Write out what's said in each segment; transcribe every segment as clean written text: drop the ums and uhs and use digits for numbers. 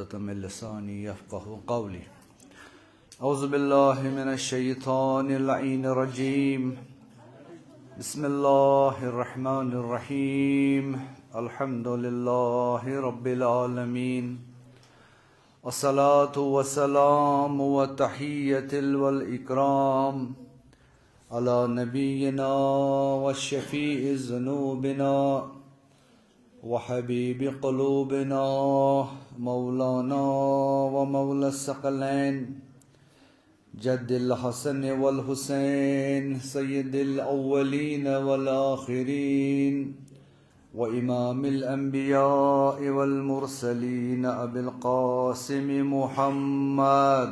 عقدة من لساني يفقه قولي. أعوذ بالله من الشيطان اللعين الرجيم. بسم الله الرحمن الرحيم. الحمد لله رب العالمين. الصلاة والسلام والتحية والإكرام على نبينا والشفيع ذنوبنا وحبيب قلوبنا مولانا ومولى الثقلين جد الحسن والحسين سيد الأولين والآخرين وإمام الأنبياء والمرسلين أبي القاسم محمد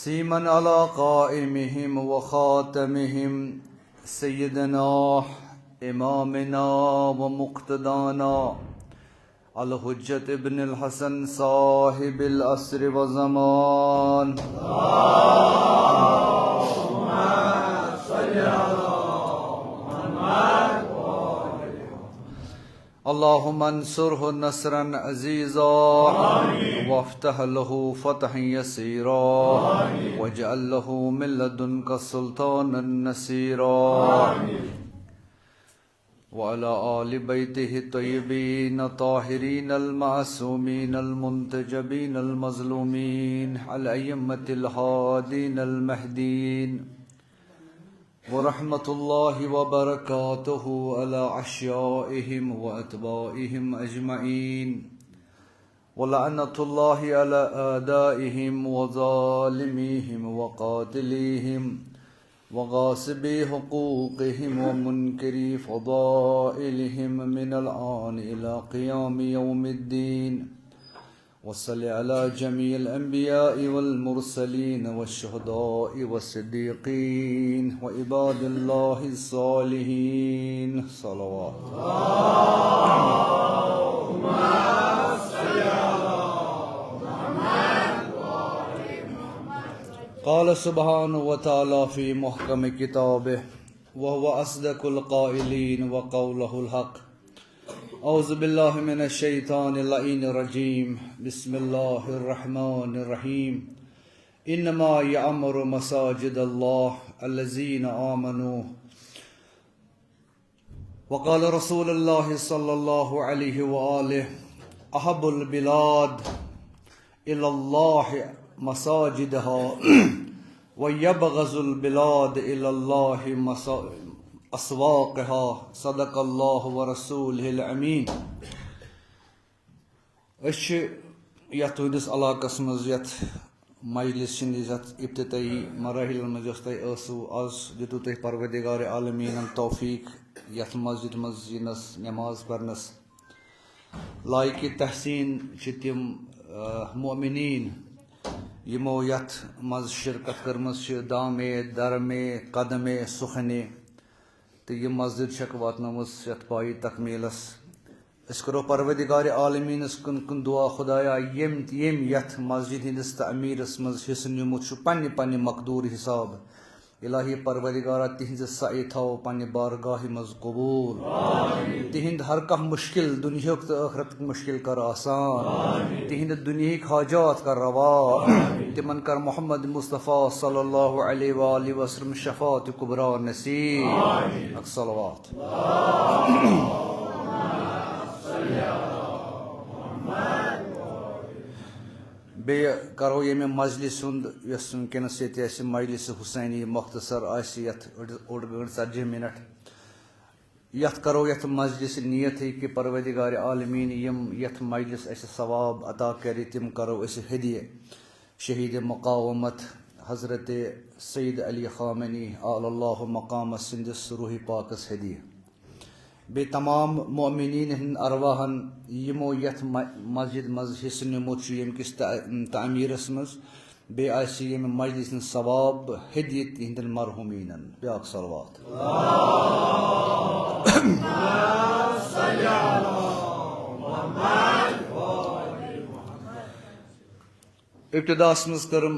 سيمن على قائمهم وخاتمهم سيدنا إمامنا ومقتدانا الحجة ابن الحسن صاحب العصر والزمان. اللهم انصره نصرا عزيزا وافتح له فتحا يسيرا واجعل له من لدنك سلطانا نصيرا وعلى آل بيته الطيبين الطاهرين المعصومين المنتجبين المظلومين الأئمة الهادين المهديين ورحمة الله وبركاته على أشيائهم وأتباعهم أجمعين ولعنة الله على أعدائهم وظالميهم وقاتليهم وغاصبي حقوقهم ومنكري فضائلهم من الآن إلى قيام يوم الدين. وصل على جميع الأنبياء والمرسلين والشهداء والصديقين وعباد الله الصالحين. صلوات. قال سبحانه وتعالى في محكم كتابه وهو أصدق القائلين وقوله الحق. أعوذ بالله من الشيطان اللعين الرجيم. بسم الله الرحمن الرحيم. إنما يعمر مساجد الله الذين آمنوا. وقال رسول الله صلى الله عليه وآله أحب البلاد إلى الله مساجدها ويبغض البلاد إلى الله أسواقها. صدق الله ورسوله الأمين. یتھ تُہنٛدِس علاقس منٛز یتھ مجلس سٕنٛدِس یتھ ابتدٲیی مراحلن منٛز یۄس تۄہہِ ٲسوٕ آز دِتوٕ تۄہہِ پروردگار عالمیٖنن توفیٖق یتھ مسجد منٛز یِنس نٮ۪ماز پرنس. لایقہِ تحسیٖن چھِ تِم مؤمنیٖن یِمو یتھ منٛز شرکت کٔرمٕژ چھِ دامے درمے قدمے سُخنے تہٕ یہِ مسجد چھکھ واتنٲومٕژ یتھ پایہِ تکمیٖلس. أسۍ کرو پروردگار عالمیٖنس کُن دعا خۄدایا ییٚمۍ یتھ مسجد ہٕنٛدِس تعمیٖرس منٛز حصہٕ نیُمُت چھُ پننہِ پننہِ مقدوٗر حساب الہی پروردگارا تِہنٛزِ سعی تھاو پننہِ بارگاہہِ منٛز قبوٗل. تِہنٛد ہر کانٛہہ مُشکل دُنیہُک تہٕ ٲخرتُک مُشکل کر آسان. تِہنٛدِ دُنیہٕکۍ حاجات کر روا. تِمن کر محمد مصطفیٰ صلی اللہ علیہ وآلہ وسلم شفاعت کبرا نصیب. صلوات. بیٚیہِ کرو ییٚمہِ مجلس ہُنٛد یۄس وٕنکیٚنس ییٚتہِ آسہِ مجلس حسینی مختصر آسہِ یتھ اوٚڑ گٲنٛٹہٕ 40 منٹ یتھ کرو یتھ مجلس نیتھٕے کہِ پروردگار عالمیٖن یِم یتھ مجلس اسہِ ثواب عطا کرِ تِم کرو أسۍ ہدیہِ شہیٖدِ مقامت حضرت سید علی خامنی آل اللہ مقامس سٕنٛدِس روحِ پاکس ہدیہِ. بیٚیہِ تمام مؤمنیٖن ہٕنٛدٮ۪ن ارواحن یِمو یتھ مسجد منٛز حصہٕ نیُمُت چھُ ییٚمہِ کِس تعمیٖرس منٛز بیٚیہِ آسہِ ییٚمہِ مجلس ہُنٛد ثواب ہدیہِ تِہنٛدٮ۪ن مرحوٗمیٖنن. بیٛاکھ صلوات. ابتداس منٛز کٔرٕم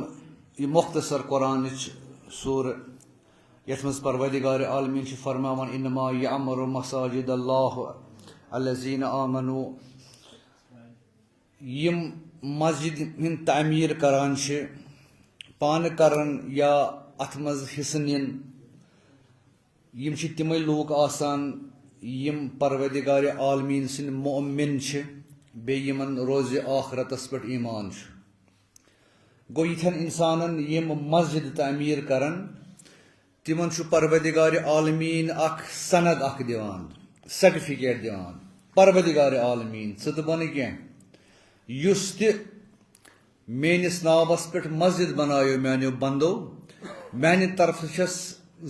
یہِ مۄختصر قرآنٕچ سورٕ یتھ مز پروردگار عالمین چھ فرماوان انما یعمر مساجد اللہ الذین آمنوا یم مسجد ہند تعمیر کران چھ پانہ کرن یا اتھ مز حصہ نن یم چھ تمے لوک آسان یم پروردگار عالمین سن مؤمن چھ بے یمن روز آخرتس پہ ایمان چھ گو یتھن انسانن یم مسجد تعمیر کرن تمن چھ پروردگار عالمین اخ سند اخ دیوان سرٹیفکیٹ دیوان پروردگار عالمین ژٕ تہٕ بنہٕ کینٛہہ یُس تہِ میٲنِس ناوس پٮ۪ٹھ مسجد بنایو میانیو بندو میانہِ طرفہٕ چھس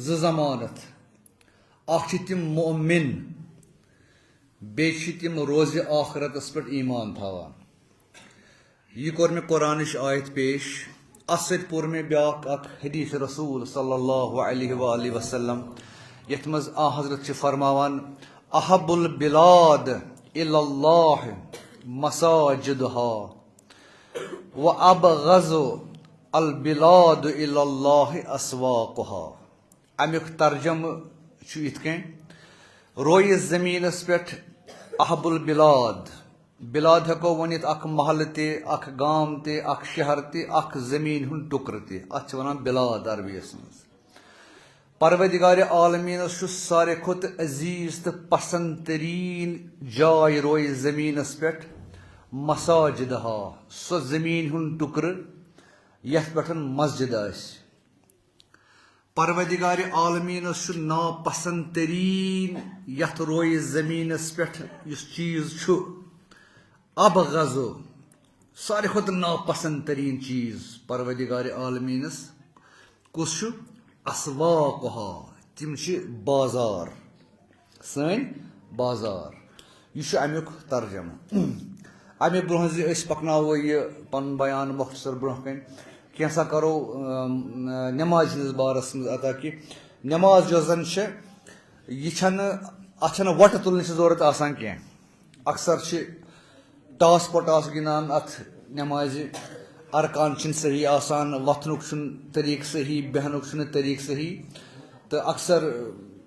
زٕ ضمانت اکھ چھِ تِم مؤمن بیٚیہِ چھِ تِم روزِ آخرتس پٮ۪ٹھ ایمان تھاوان یہ کوٚر مےٚ قرآنٕچ آیت پیش اتھ سۭتۍ پوٚر مےٚ بیٛاکھ اکھ حدیث رسول صلی اللہ علیہ وآلہ وسلم یتھ منٛز حضرت چھِ فرماوان احب البلاد الی اللہ مساجدها وابغض البلاد الی اللہ اسواقها امیُک ترجمہ چھُ یِتھ کٔنۍ رویہِ زٔمیٖنس پٮ۪ٹھ احب البلاد بلاد ہیٚکو ؤنِتھ اکھ محلہٕ تہِ اکھ گام تہِ اکھ شہر تہِ اکھ زٔمیٖن ہُنٛد ٹُکرٕ تہِ اتھ چھِ ونان بلاد عربیَس منٛز پروردگار عالمیٖنس چھُ ساروی کھۄتہٕ عزیٖز تہٕ پسنٛد تریٖن جاے رویہِ زٔمیٖنس پٮ۪ٹھ مساجدہا سۄ زٔمیٖن ہُنٛد ٹُکرٕ یتھ پٮ۪ٹھ مسجد آسہِ پروردگار عالمیٖنس چھُ ناپسنٛد تریٖن یتھ رویہِ زٔمیٖنس پٮ۪ٹھ یُس چیٖز چھُ ابغض ساروی کھۄتہٕ ناپسنٛد تریٖن چیٖز پروردگار عالمیٖنس کُس چھُ اسواقها تِم چھِ بازار سٲنۍ بازار یہِ چھُ امیُک ترجمہ امہِ برونٛہہ زِ أسۍ پکناوو یہِ پنُن بیان مۄختصر برونٛہہ کَنہِ کینٛژھا کرو نٮ۪مازِ ہِنٛدِس بارس منٛز عطا کہِ نٮ۪ماز یۄس زن چھِ یہِ چھنہٕ اتھ چھنہٕ وۄٹہٕ تُلنٕچ ضروٗرت آسان کینٛہہ اکثر چھِ ٹاس پۄٹاس گِنٛدان اتھ نٮ۪مازِ ارکان چھِنہٕ صحیح آسان وۄتھنُک چھُنہٕ طریٖقہٕ صحیح بیٚہنُک چھُنہٕ طریٖقہٕ صحیح تہٕ اکثر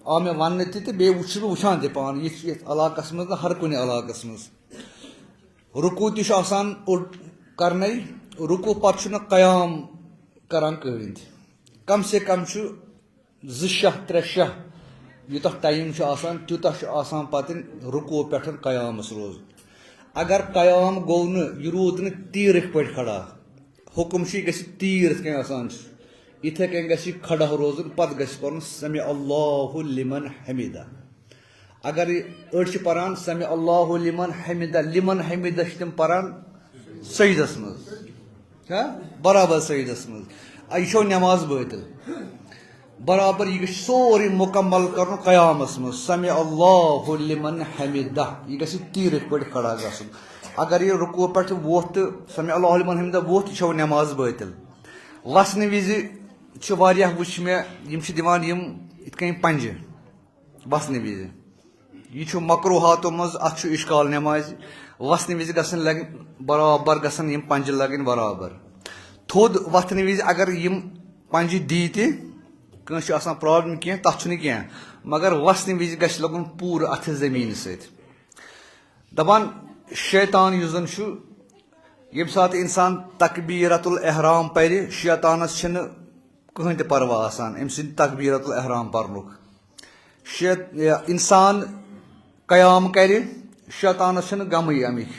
آو مےٚ وننہٕ تہِ تہٕ بیٚیہِ چھُس بہٕ وٕچھان تہِ پانہٕ یہِ چھُ یتھ علاقس منٛز نہٕ ہر کُنہِ علاقس منٛز رُکوٗ تہِ چھُ آسان اوٚڑ کرنے رُکوٗ پتہٕ چھُنہٕ قیام کران کٕہٕنۍ تہِ کم سے کم چھُ 2 شاہ 3 شاہ یوٗتاہ ٹایم چھُ آسان تیوٗتاہ چھُ آسان پتہٕ رُکوٗ پٮ۪ٹھ قیامس روزُن اگر قیام گوٚو نہٕ یہِ روٗد نہٕ تیٖرٕکۍ پٲٹھۍ کھڑا حُکُم چھُ یہِ گژھِ تیٖر یِتھ کٔنۍ آسان چھُ یِتھے کٔنۍ گژھِ یہِ کھڑا روزُن پتہٕ گژھِ پرُن سمع اللہ لمن حمدہ اگر یہِ أڑۍ چھِ پران سمع اللہ لمن حمدہ چھِ تِم پران سجدس منٛز برابر سجدس منٛز یہِ چھو نٮ۪ماز بٲطِل برابر یہِ گژھِ سورُے مُکمل کرُن قیامس منٛز سمع اللہ لمن حمدہ یہِ گژھِ تیٖرٕکۍ پٲٹھۍ کھڑا گژھُن اگر یہِ رُکوٗ پٮ۪ٹھ ووٚتھ تہٕ سمع اللہ لمن حمدہ ووٚتھ یہِ چھو نٮ۪ماز بٲطِل وسنہٕ وِزِ چھِ واریاہ وٕچھ مےٚ یِم چھِ دِوان یِم یِتھ کٔنۍ پنجہِ وسنہٕ وِزِ یہِ چھُ مکروہاتو منٛز اتھ چھُ اِشکال نٮ۪مازِ وسنہٕ وِزِ گژھن لگٕنۍ برابر گژھن یِم پنجہِ لگٕنۍ برابر تھوٚد وتھنہٕ وِزِ اگر یِم پنجہِ دی تہِ کٲنٛسہِ چھُ آسان پرابلم کینٛہہ تتھ چھُنہٕ کینٛہہ مگر وسنہٕ وِزِ گژھِ لگُن پوٗرٕ اتھٕ زٔمیٖنہِ سۭتۍ دپان شیطان یُس زن چھُ ییٚمہِ ساتہٕ انسان تکبیرۃ الحرام پرِ شیطانس چھِنہٕ کٕہٕنۍ تہِ پرواہ آسان أمۍ سٕنٛدِ تکبیرۃ الحرام پرنُک انسان قیام کرِ شیطانس چھِنہٕ غمٕے امِکۍ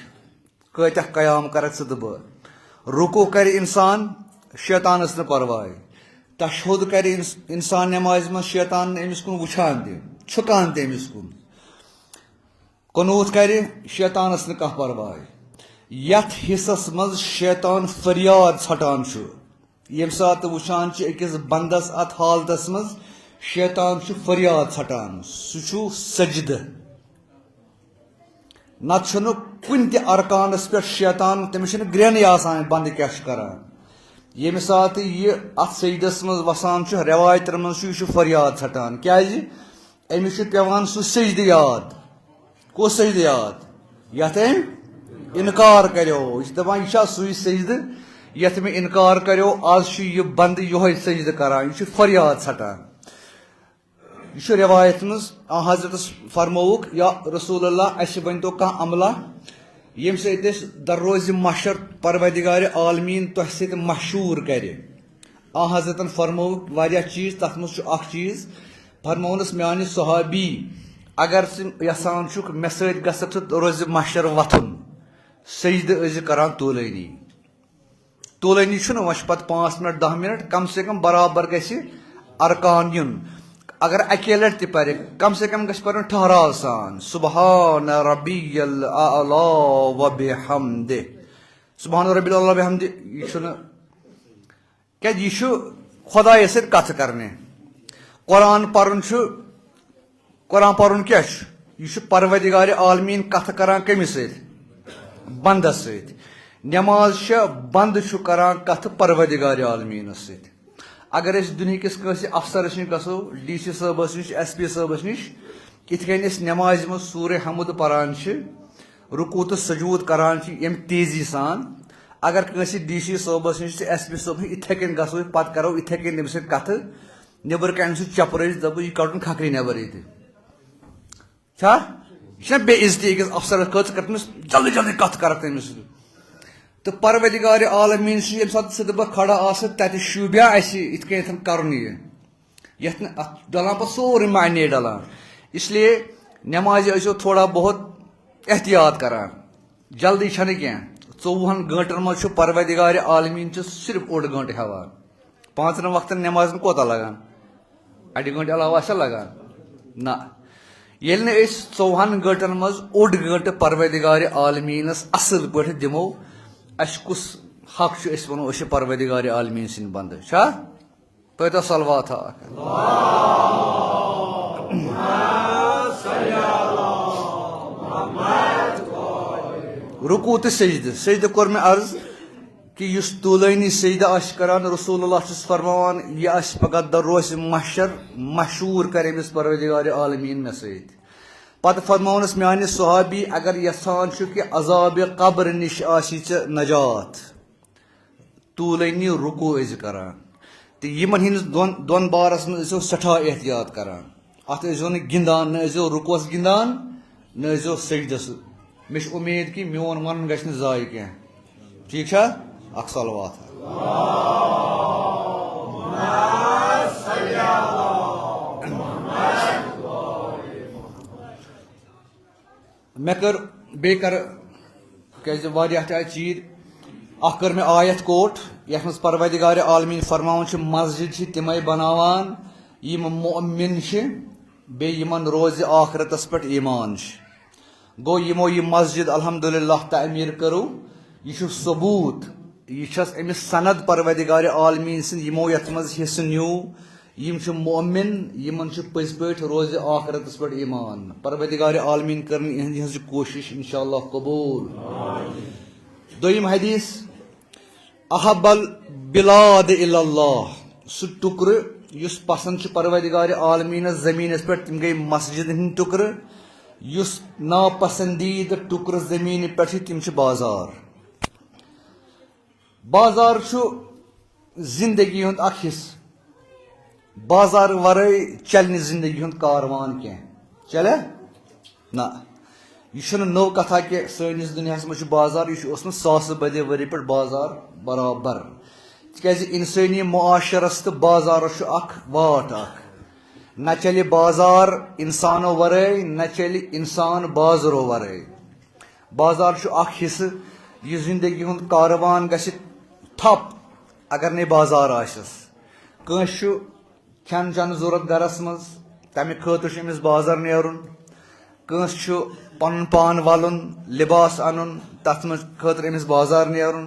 کۭتیاہ قیام کرکھ ژٕ تہٕ بہٕ رُکوٗ کرِ انسان شیطانس نہٕ پرواے تشہُد کرِ انسان نٮ۪مازِ منٛز شیطان نہٕ أمِس کُن وٕچھان تہِ چھُکان تہِ أمِس کُن قنوٗت کرِ شیطانس نہٕ کانٛہہ پرواے یتھ حصس منٛز شیطان فریاد ژھٹان چھُ ییٚمہِ ساتہٕ وٕچھان چھِ أکِس بنٛدس اتھ حالتس منٛز شیطان چھُ فریاد ژھٹان سُہ چھُ سجدٕ نتہٕ چھُنہٕ کُنہِ تہِ ارکانس پٮ۪ٹھ شیطان تٔمِس چھنہٕ گرٛینٕے آسان بنٛدٕ کیاہ چھُ کران ییٚمہِ ساتہٕ یہِ اتھ سجدس منٛز وسان چھُ رٮ۪وایتن منٛز چھُ یہِ چھُ فریاد ژھٹان کیازِ أمِس چھُ پیوان سُہ سجدٕ یاد کُس سجدٕ یاد یتھ أمۍ انکار کریو یہِ چھُ دپان یہِ چھا سُے سجدٕ یتھ مےٚ انکار کریو آز چھُ یہِ بنٛدٕ یِہوے سجدٕ کران یہِ چھُ فریاد ژھٹان یہ روایت مز حضرت فرموک یا رسول اللہ اس ونتو کانٛہہ عملہ یم سۭتۍ أسۍ دروزِ محشر پروردگار عالمیٖن تۄہہِ سۭتۍ مشہوٗر کرِ حضرتن فرموک واریاہ چیٖز تتھ منٛز چھُ اکھ چیٖز فرمونس میانہِ صحابی اگر ژٕ یژھان چھُکھ مےٚ سۭتۍ گژھکھ ژٕ روزِ محشر وتھُن سجدٕ ٲسۍ کران طوٗلٲنی چھُنہٕ وۄنۍ چھُ پتہٕ 5 منٹ 10 منٹ کم سے کم برابر گژھِ ارکان یُن اگر اکی لٹہِ تہِ پرِ کم سے کم گژھِ پرُن ٹھہراو سان سبحان ربی الاعلی وبحمدہ سبحان ربی الاعلی وبحمدہ یہ چھُنہٕ کیازِ یہ چھُ خۄدایس سۭتۍ کتھ کرنہِ قرآن پرُن چھُ قرآن پرُن کیاہ چھُ یہ چھُ پروردگار عالمیٖن کتھ کران کٔمِس سۭتۍ بندس سۭتۍ نٮ۪ماز چھےٚ بنٛد چھُ کران کتھ پروردگار عالمیٖنس سۭتۍ اگر أسۍ دُنہِکِس کٲنٛسہِ افسرس نِش گژھو ڈی سی صٲبس نِش ایس پی صٲبس نِش یِتھ کٔنۍ أسۍ نٮ۪مازِ منٛز سورہ حمد پران چھِ رُکوٗع تہٕ سجوٗد کران چھِ ییٚمہِ تیزی سان اگر کٲنٛسہِ ڈی سی صٲبس نِش تہٕ ایس پی صٲبس نِش یِتھے کٔنۍ گژھو پتہٕ کرو یِتھے کٔنۍ تٔمِس سۭتۍ کتھٕ نیبر کَنہِ سُہ چپرٲوِتھ دپو یہِ کڑُن کھکھرِ نیبر ییٚتہِ چھا یہِ چھنا بے عزتی أکِس افسرس خٲطرٕ کر تٔمِس جلدی جلدی کتھ کرکھ تٔمِس سۭتۍ تہٕ پروردگار عالمیٖن چھُ ییٚمہِ ساتہٕ ژٕ بہٕ کھڑا آسہٕ تتہِ شوٗبیا اَسہِ یِتھ کٔنٮ۪تھ کرُن یہِ یتھ نہٕ اتھ ڈلان پتہٕ سورُے معنے ڈلان اسلیے نٮ۪مازِ ٲسِو تھوڑا بہت احتیاط کران جلدی چھنہٕ کینٛہہ 24 گٲنٛٹن منٛز چھُ پروردگار عالمیٖن چھُ صرف 1 گٲنٛٹہٕ ہٮ۪وان 5 وقتن نٮ۪مازن کوتاہ لگان 1 گٲنٛٹہٕ علاوٕ آسیا لگان نہ ییٚلہِ نہٕ أسۍ 24 گٲنٛٹن منٛز 1 گٲنٛٹہٕ پروردگار عالمیٖنس اصل پٲٹھۍ دِمو اسہِ کُس حق چھُ أسۍ ونو أسۍ چھِ پروردگار عالمیٖن سٕنٛدۍ بنٛدٕ چھا پٔرۍتو صلوات اکھ رُکوٗع تہٕ سجدٕ کوٚر مےٚ عرض کہ یُس طوٗلٲنی سجدٕ آسہِ کران رسول اللہ چھُس فرماوان یہِ آسہِ پگاہ دروزِ محشر مشہوٗر کرِ أمِس پروردگار عالمیٖن مےٚ سۭتۍ پتہٕ فرماونس میانہِ صحابی اگر یژھان چھُ کہ عذابِ قبر نِش آسی ژےٚ نجات طوٗلٲنی رُکوٗع ٲسۍ کران تہٕ یِمن ہٕنٛدِس دۄن بارس منٛز ٲسۍزیو سٮ۪ٹھاہ احتیاط کران اتھ ٲسۍزیو نہٕ گِنٛدان نہ ٲسۍزیو رُکوٗعس گِنٛدان نہ ٲسۍزیو سجدس مےٚ چھِ اُمید کہِ میون ونُن گژھِ نہٕ ضایہِ کینٛہہ ٹھیٖک چھا اکھ صلوات مےٚ کٔر بیٚیہِ کر کیازِ واریاہ تہِ آیہِ چیٖز اکھ کٔر مےٚ آیت کوٹ یتھ منٛز پروردگار عالمیٖن فرماوان چھُ مسجد چھِ تِمے بناوان یِم مؤمِن چھِ بیٚیہِ یِمن روزِ آخرتس پٮ۪ٹھ ایٖمان چھِ گوٚو یِمو یہِ مسجد الحمدُاللہ تعمیٖر کٔرٕو یہِ چھُ ثبوٗت یہِ چھس أمِس سند پروردگار عالمیٖن سٕنٛدۍ یِمو یتھ منٛز حصہٕ نیوٗ یِم چھِ مؤمِن یِمن چھُ پٔزۍ پٲٹھۍ روزِ آخرتس پٮ۪ٹھ ایٖمان پروردگار عالمیٖن کٔرٕن یِہٕنٛز یہِ کوٗشش انشاء اللہ قبوٗل دوٚیِم حدیٖث احب البلاد الی اللہ سُہ ٹُکرٕ یُس پسنٛد چھُ پروردگار عالمیٖنس زٔمیٖنس پٮ۪ٹھ تِم گٔے مسجد ہٕنٛدۍ ٹُکرٕ یُس ناپسنٛدیٖدٕ ٹُکرٕ زٔمیٖنہِ پٮ۪ٹھ چھِ تِم چھِ بازار چھُ زندگی ہُنٛد اکھ حصہٕ بازار ورٲے چلہِ نہٕ زندگی ہُنٛد کاروان کینٛہہ چلیا نہ یہِ چھُنہٕ نٔو کتھا کہِ سٲنِس دُنیاہس منٛز چھُ بازار یہِ چھُ اوسمُت ساسہٕ بٔدی ؤری پٮ۪ٹھ بازار برابر تِکیازِ انسٲنی معاشرس تہٕ بازارس چھُ اکھ واٹھ اکھ نہ چلہِ بازار انسانو ورٲے نہ چلہِ انسان بازرو ورٲے بازار چھُ اکھ حصہٕ یہِ زندگی ہُنٛد کاروان گژھِ ٹھپ اگر نَے بازار آسٮ۪س کٲنٛسہِ چھُ کھٮ۪ن چٮ۪ن ضوٚرتھ گرس منٛز تمہِ خٲطرٕ چھُ أمِس بازر نیرُن کٲنٛسہِ چھُ پنُن پان ولُن لباس انُن تتھ منٛز خٲطرٕ أمِس بازار نیرُن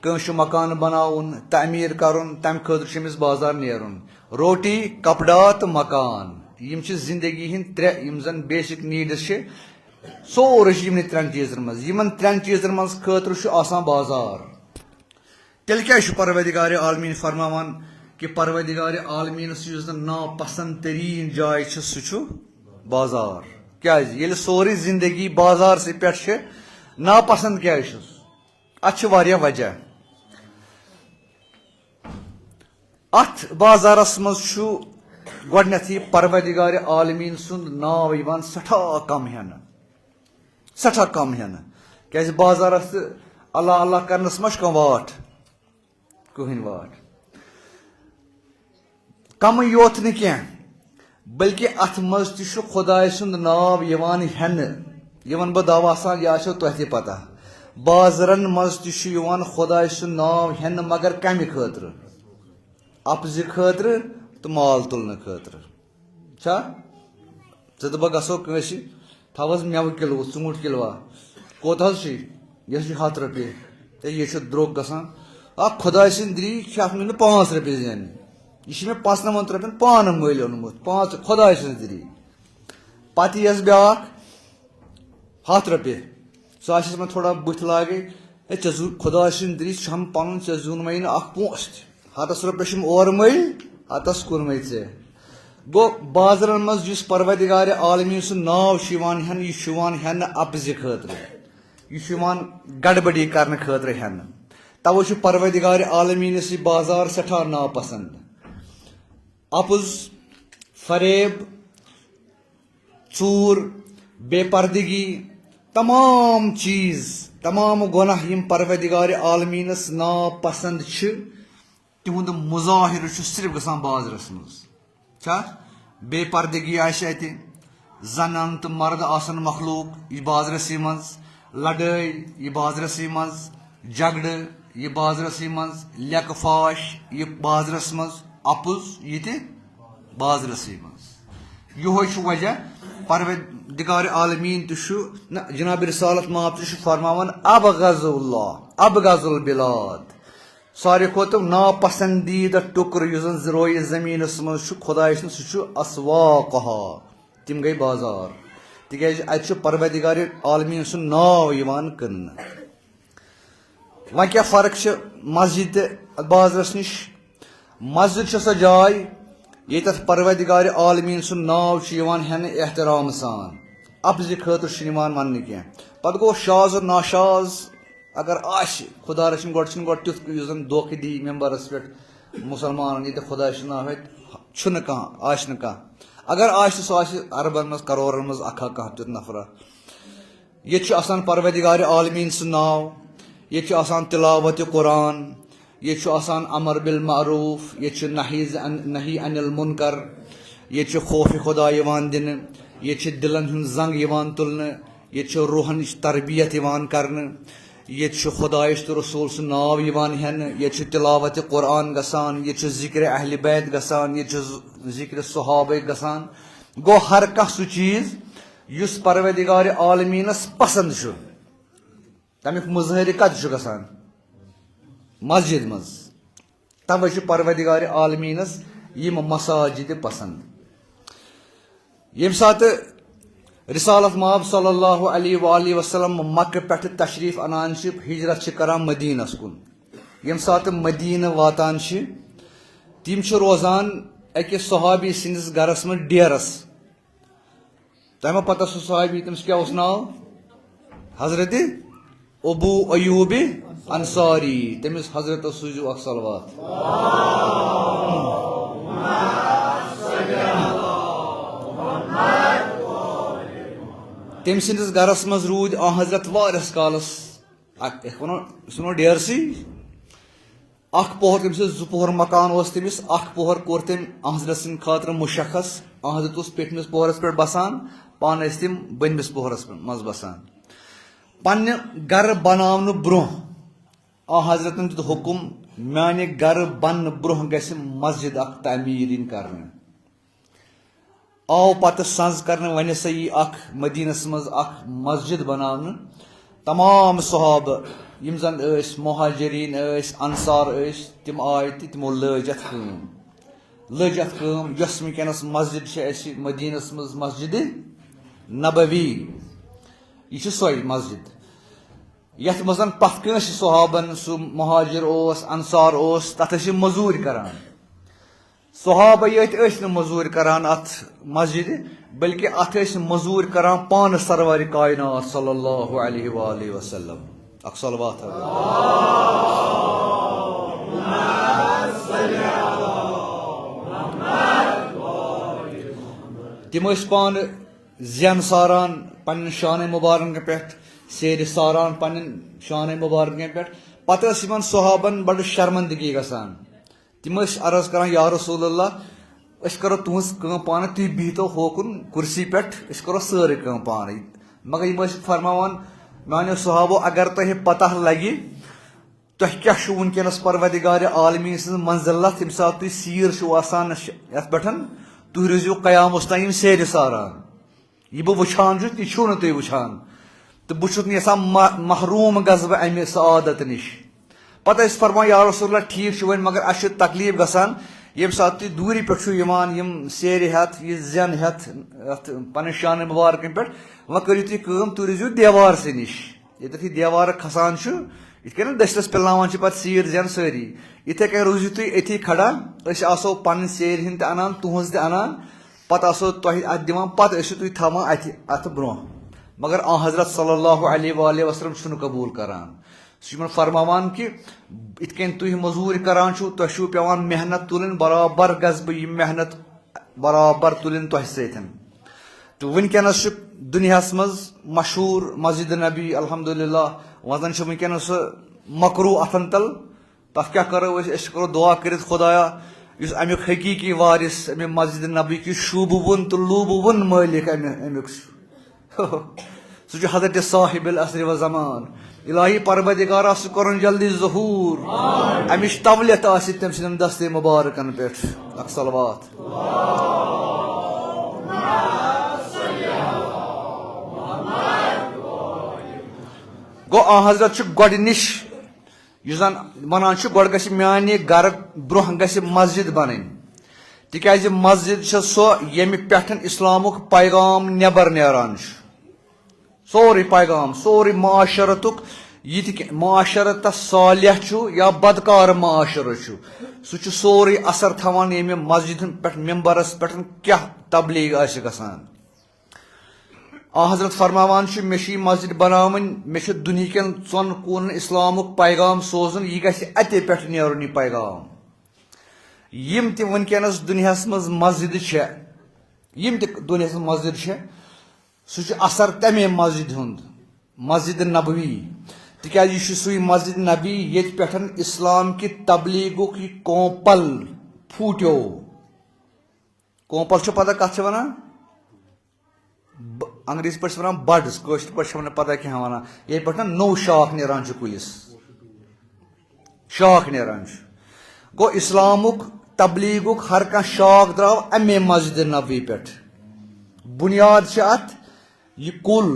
کٲنٛسہِ چھُ مکان بناوُن تعمیٖر کرُن تمہِ خٲطرٕ چھُ أمِس بازار نیرُن روٹی کپڑا تہٕ مکان یِم چھِ زندگی ہٕنٛدۍ 3 یِم زن بیسِک نیٖڈٕس چھِ سورُے چھُ یِمنٕے 3 چیٖزن منٛز یِمن 3 چیٖزن منٛز خٲطرٕ چھُ آسان بازار تیٚلہِ کیازِ چھُ پروردگار عالمیٖن فرماوان کہ پروردگار عالمیٖنس یُس زن ناپسنٛد تریٖن جاے چھِ سُہ چھُ بازار کیازِ ییٚلہِ سورُے زندگی بازارسٕے پٮ۪ٹھ چھِ ناپسنٛد کیازِ چھُس اتھ چھِ واریاہ وجہ اتھ بازارس منٛز چھُ گۄڈنیٚتھٕے پروردگار عالمیٖن سُنٛد ناو یِوان سٮ۪ٹھاہ کم ہٮ۪نہٕ کیٛازِ بازارس تہٕ اللہ اللہ کرنس ما چھُ کانٛہہ واٹھ کٕہٕنۍ واٹھ کمٕے یوت نہٕ کینٛہہ بلکہِ اتھ منٛز تہِ چھُ خۄداے سُنٛد ناو یِوان ہٮ۪نہٕ یہِ ونہٕ بہٕ دوا سان یہِ آسیو تۄہہِ تہِ پتہ بازرن منٛز تہِ چھُ یِوان خۄداے سُنٛد ناو ہٮ۪نہٕ مگر کمہِ خٲطرٕ اپزِ خٲطرٕ تہٕ مال تُلنہٕ خٲطرٕ چھا ژٕ تہٕ بہٕ گژھو کٲنٛسہِ تھاو حظ مٮ۪وٕ کِلوٗ ژوٗنٛٹھۍ کِلوٗا کوٗت حظ چھُے یہِ چھُ 100 رۄپیہِ تہٕ یہِ چھُ درٛوگ گژھان اکھ خۄداے سٕنٛدۍ دِری چھِ اتھ منٛز مےٚ 5 رۄپیہِ زیننہِ یہ چھِ مےٚ 95 رۄپین پانہٕ مٔلۍ اوٚنمُت 5 خۄداے سٕنٛز دِری پتہٕ یِیَس بیٛاکھ 100 رۄپیہِ سُہ آسٮ۪س مےٚ تھوڑا بٕتھِ لاگٕنۍ ہے ژےٚ زیوٗن خۄداے سٕنٛدۍ دِری چھَم پنُن ژےٚ زیوٗنمَے نہٕ اکھ پونٛسہٕ تہِ 100 رۄپیہِ چھِم اورٕ مٔلۍ ہتس کوٚرمَے ژےٚ گوٚو بازرن منٛز یُس پروردگارِ عالمیٖن سُنٛد ناو چھُ یِوان ہٮ۪نہٕ یہِ چھُ یِوان ہٮ۪نہٕ اپزِ خٲطرٕ یہِ چھُ یِوان گڑبڑی کرنہٕ خٲطرٕ ہٮ۪نہٕ توے چھُ پروردگارِ عالمیٖنس یہِ بازار سٮ۪ٹھاہ ناپسنٛد اپُز فریب ژوٗر بے پردگی تمام چیٖز تمام گۄناہ یِم پروردگارِ عالمیٖنس ناپسنٛد چھِ تِہُنٛد مُظاہرٕ چھُ صرف گژھان بازرس منٛز چھا بے پردگی آسہِ اَتہِ زنان تہٕ مرد آسن مخلوٗق یہِ بازرسٕے منٛز لڑٲے یہِ بازرسٕے منٛز جگڑٕ یہِ بازرسٕے منٛز لیٚکہٕ فاش یہِ بازرس منٛز اپُز یہِ تہِ بازرسٕے منٛز یِہوے چھُ وجہ پروردگار عالمیٖن تہِ چھُ نہ جناب رسالت ماب تہِ چھُ فرماوان ابغض اللہ ابغض البلاد ساروی کھۄتہٕ ناپسندیٖدٕ ٹُکرٕ یُس زن زِرویہِ زٔمیٖنس منٛز چھُ خۄداے سُنٛد سُہ چھُ اسواقہا تِم گٔے بازار تِکیٛازِ اتہِ چھُ پروردگارِ عالمیٖن سُنٛد ناو یِوان کٕننہٕ وۄنۍ کیٛاہ فرق چھِ مسجد تہٕ بازرس نِش مسجد چھِ سۄ جاے ییٚتٮ۪تھ پروردگارِ عالمیٖن سُنٛد ناو چھُ یِوان ہٮ۪نہٕ احترام سان اپزِ خٲطرٕ چھُنہٕ یِوان وننہٕ کینٛہہ پتہٕ گوٚو شاز و ناشاز اگر آسہِ خۄدا رٔچھِنۍ گۄڈٕ چھُنہٕ گۄڈٕ تیُتھ یُس زن دھوکہٕ دی ممبرس پٮ۪ٹھ مُسلمانن ییٚتہِ خۄداے سُنٛد ناو ہٮ۪تھ چھُنہٕ کانٛہہ آسہِ نہٕ کانٛہہ اگر آسہِ سُہ آسہِ اربن منٛز کرورن منٛز اکھا کانٛہہ تیُتھ نفرا ییٚتہِ چھُ آسان پروردگارِ عالمیٖن سُنٛد ناو ییٚتہِ چھُ آسان تلاوتِ قرآن ییٚتہِ چھُ آسان امر بالمعروف ییٚتہِ چھُ نہی عن المنکر ییٚتہِ چھُ خوفِ خۄدا یِوان دِنہٕ ییٚتہِ چھِ دِلن ہُنٛد زنٛگ یِوان تُلنہٕ ییٚتہِ چھُ روحنٕچ تربیت یِوان کرنہٕ ییٚتہِ چھُ خۄدایِچ تہٕ رسوٗل سُنٛد ناو یِوان ہٮ۪نہٕ ییٚتہِ چھُ تلاوتِ قرآن گژھان ییٚتہِ چھُ ذِکرِ اہلِ بیت گژھان ییٚتہِ چھُ ذِکرِ صحابہ گژھان گوٚو ہر کانٛہہ سُہ چیٖز یُس پروردگارِ عالمیٖنس پسنٛد چھُ تمیُک مُظٲہرٕ کتہِ چھُ گژھان مسجد منٛز توے چھُ پروردگارِ عالمیٖنس یِم مساجِدِ پسنٛد ییٚمہِ ساتہٕ رسالت ماب صلی اللہ علیہ وآلہ وسلم مکہٕ پٮ۪ٹھٕ تشریٖف انان چھِ ہجرت چھِ کران مدیٖنس کُن ییٚمہِ ساتہٕ مدیٖنہٕ واتان چھِ تِم چھِ روزان أکِس صحابی سٕنٛدِس گرس منٛز ڈیرس تۄہہِ ما پتہ سُہ صحابی تٔمِس کیٛاہ اوس ناو حضرتِ ابوٗ ایوٗبِ انصاری تٔمِس حضرتس سوٗزِو اکھ صلوات تٔمۍ سٕنٛدِس گرس منٛز روٗدۍ حضرت واریاہس کالس سُہ وَنو ڈیرسٕے اکھ پوہر تٔمۍ سٕنٛز 2 پوہر مکان اوس تٔمِس اکھ پوہر کوٚر تٔمۍ حضرت سٕنٛدِ خٲطرٕ مُشخص حضرت اوس پیٚٹھمِس پوہرس پٮ۪ٹھ بسان پانہٕ ٲسۍ تِم بٔنمِس پوہرس منٛز بسان پننہِ گرٕ بناونہٕ برونٛہہ حضرتن دیُت حُکُم میانہِ گرٕ بننہٕ برونٛہہ گژھِ مسجد اکھ تعمیٖر یِنۍ کرنہٕ آو پتہٕ سنٛز کرنہٕ وۄنۍ ہسا یی اکھ مدیٖنس منٛز اکھ مسجد بناونہٕ تمام صحابہٕ یِم زن ٲسۍ مہاجریٖن ٲسۍ انصار ٲسۍ تِم آے تہٕ تِمو لٲج اتھ کٲم یۄس وٕنکیٚنس مسجد چھِ اسہِ مدیٖنس منٛز مسجدِ نبوی یہِ چھِ سۄے مسجد یتھ منٛز پتھ کٲنٛسہِ صحابن سُہ مہاجر اوس انصار اوس تتھ ٲسۍ یِم موٚزوٗرۍ کران صحابہ یٲتۍ ٲسۍ نہٕ موٚزوٗرۍ کران اتھ مسجدِ بلکہِ اتھ ٲسۍ موٚزوٗرۍ کران پانہٕ سرورِ کاینات صلی اللہ علیہ وآلہ وسلم اکھ صلوات تم پان زین ساران پنن شان مبارکن پہ سیر ساران پنن شان مبارکن پہ پتہ یمن صحابن بڑ شرمندگی گژھان تم عرض کران یا رسول اللہ اس کرو تہذ پانے تھی بہتو ہوکن کرسی پہ اس کرو ساری پانے مگر یہ فرماوان میانو صحابو اگر تہ پتہ لگی تہ کیا ونکس پروردگار عالمین سن منزلت یم سات تھی سیر آسان یت پہ تھی روزو قیامس تین سیر ساران یہ بہ وچھان تہ چھو نہ تھی وچھان تو بہت یژھان محروم گھس بہ امہ سعادت نش پتہ اس فرمان یا رسول اللہ ٹھیک ون مگر اس تکلیف گژھان یم سات تھی دوری پہ یم سیر ہتھ یہ زین ہتھ پن شان مبارکن پہ وہ کرو تھی تھی روزو دیوار سے نش یہ دیوار کھسان اتھ دستس پلناوان پتہ سیر زین ساری اتھے کن روزو تھی اتھی کھڑا اس آسو پن سیر ہند انان تہذ تہ انان پتہ آسو تہ ات دِوان پتہ ٲسِو تُہۍ تھاوان اتھ برونٛہہ مگر حضرت صلی اللہ علیہ وآلہ وسلم چھُنہٕ قبوٗل کران سُہ چھُ فرماوان کہ اتھ کن تُہۍ مزوٗرۍ کران چھُو تۄہہِ چھُو پیوان محنت تُلٕنۍ برابر گژھٕ بہٕ یہِ محنت برابر تُلٕنۍ تۄہہِ سۭتۍ تو ونکس دنیاہس مز مشہور مسجد نبی الحمدللہ وزن ونکس سہ مکرو اتن تل تک کیا کرو کرو دعا کرت خدایا اس امیک حقیقی وارث امہ مسجد نبی کی شوبہ ون تو لوبہ ون مالک امیک سہ حضرت صاحب العصر و زمان الہی پروردگارا سہ کرن جلدی ظہور امچ تولیت آس تم سند دست مبارکن پہ اک صلوات گو حضرت گۄڈنِچ یُس زن ونان گۄڈٕ گژھِ میانہِ گرٕ برونٛہہ گژھِ مسجد بنٕنۍ تِکیازِ مسجد چھِ سۄ ییٚمہِ پٮ۪ٹھ اسلامُک پیغام نٮ۪بر نیران چھُ سورُے پیغام سورُے معاشرتُک یہِ تہِ معاشرت صالح چھُ یا بدکار معاشرٕ چھُ سُہ چھُ سورُے اثر تھاوان ییٚمہِ مسجد پٮ۪ٹھ ممبرس پٮ۪ٹھ کیاہ تبلیغ آسہِ گژھان حضرت فرماوان مے چھ مسجد بناون مے چھ دنیا کن ژون کوٗنن اسلامُک پیغام سوزن یہ گژھِ اتے پٮ۪ٹھ نیرُن یہ پیغام یم تہِ ونکس دنیاہس مز مسجد چھےٚ یم تہِ دنیاہس مز مسجد چھےٚ سُہ چھُ اثر تمے مسجد ہُنٛد مسجد نبوی تِکیازِ یہِ چھُ سُے مسجد نبی ییٚتہِ پٮ۪ٹھ اسلام کہِ تبلیغُک یہِ کوپل پھوٗٹیو کوپل چھُ پتہ کتھ چھِ ونان انگریزی پٲٹھۍ چھِ ونان بڈس کٲشِر پٲٹھۍ چھِ پتہ کینٛہہ ونان ییٚتہِ پٮ۪ٹھ نوٚو شاخ نیران چھُ کُلِس شاخ نیران چھُ گوٚو اسلامُک تبلیغُک ہر کانٛہہ شاخ درٛاو امے مسجد نبوی پٮ۪ٹھ بُنیاد چھِ اتھ یہ کُل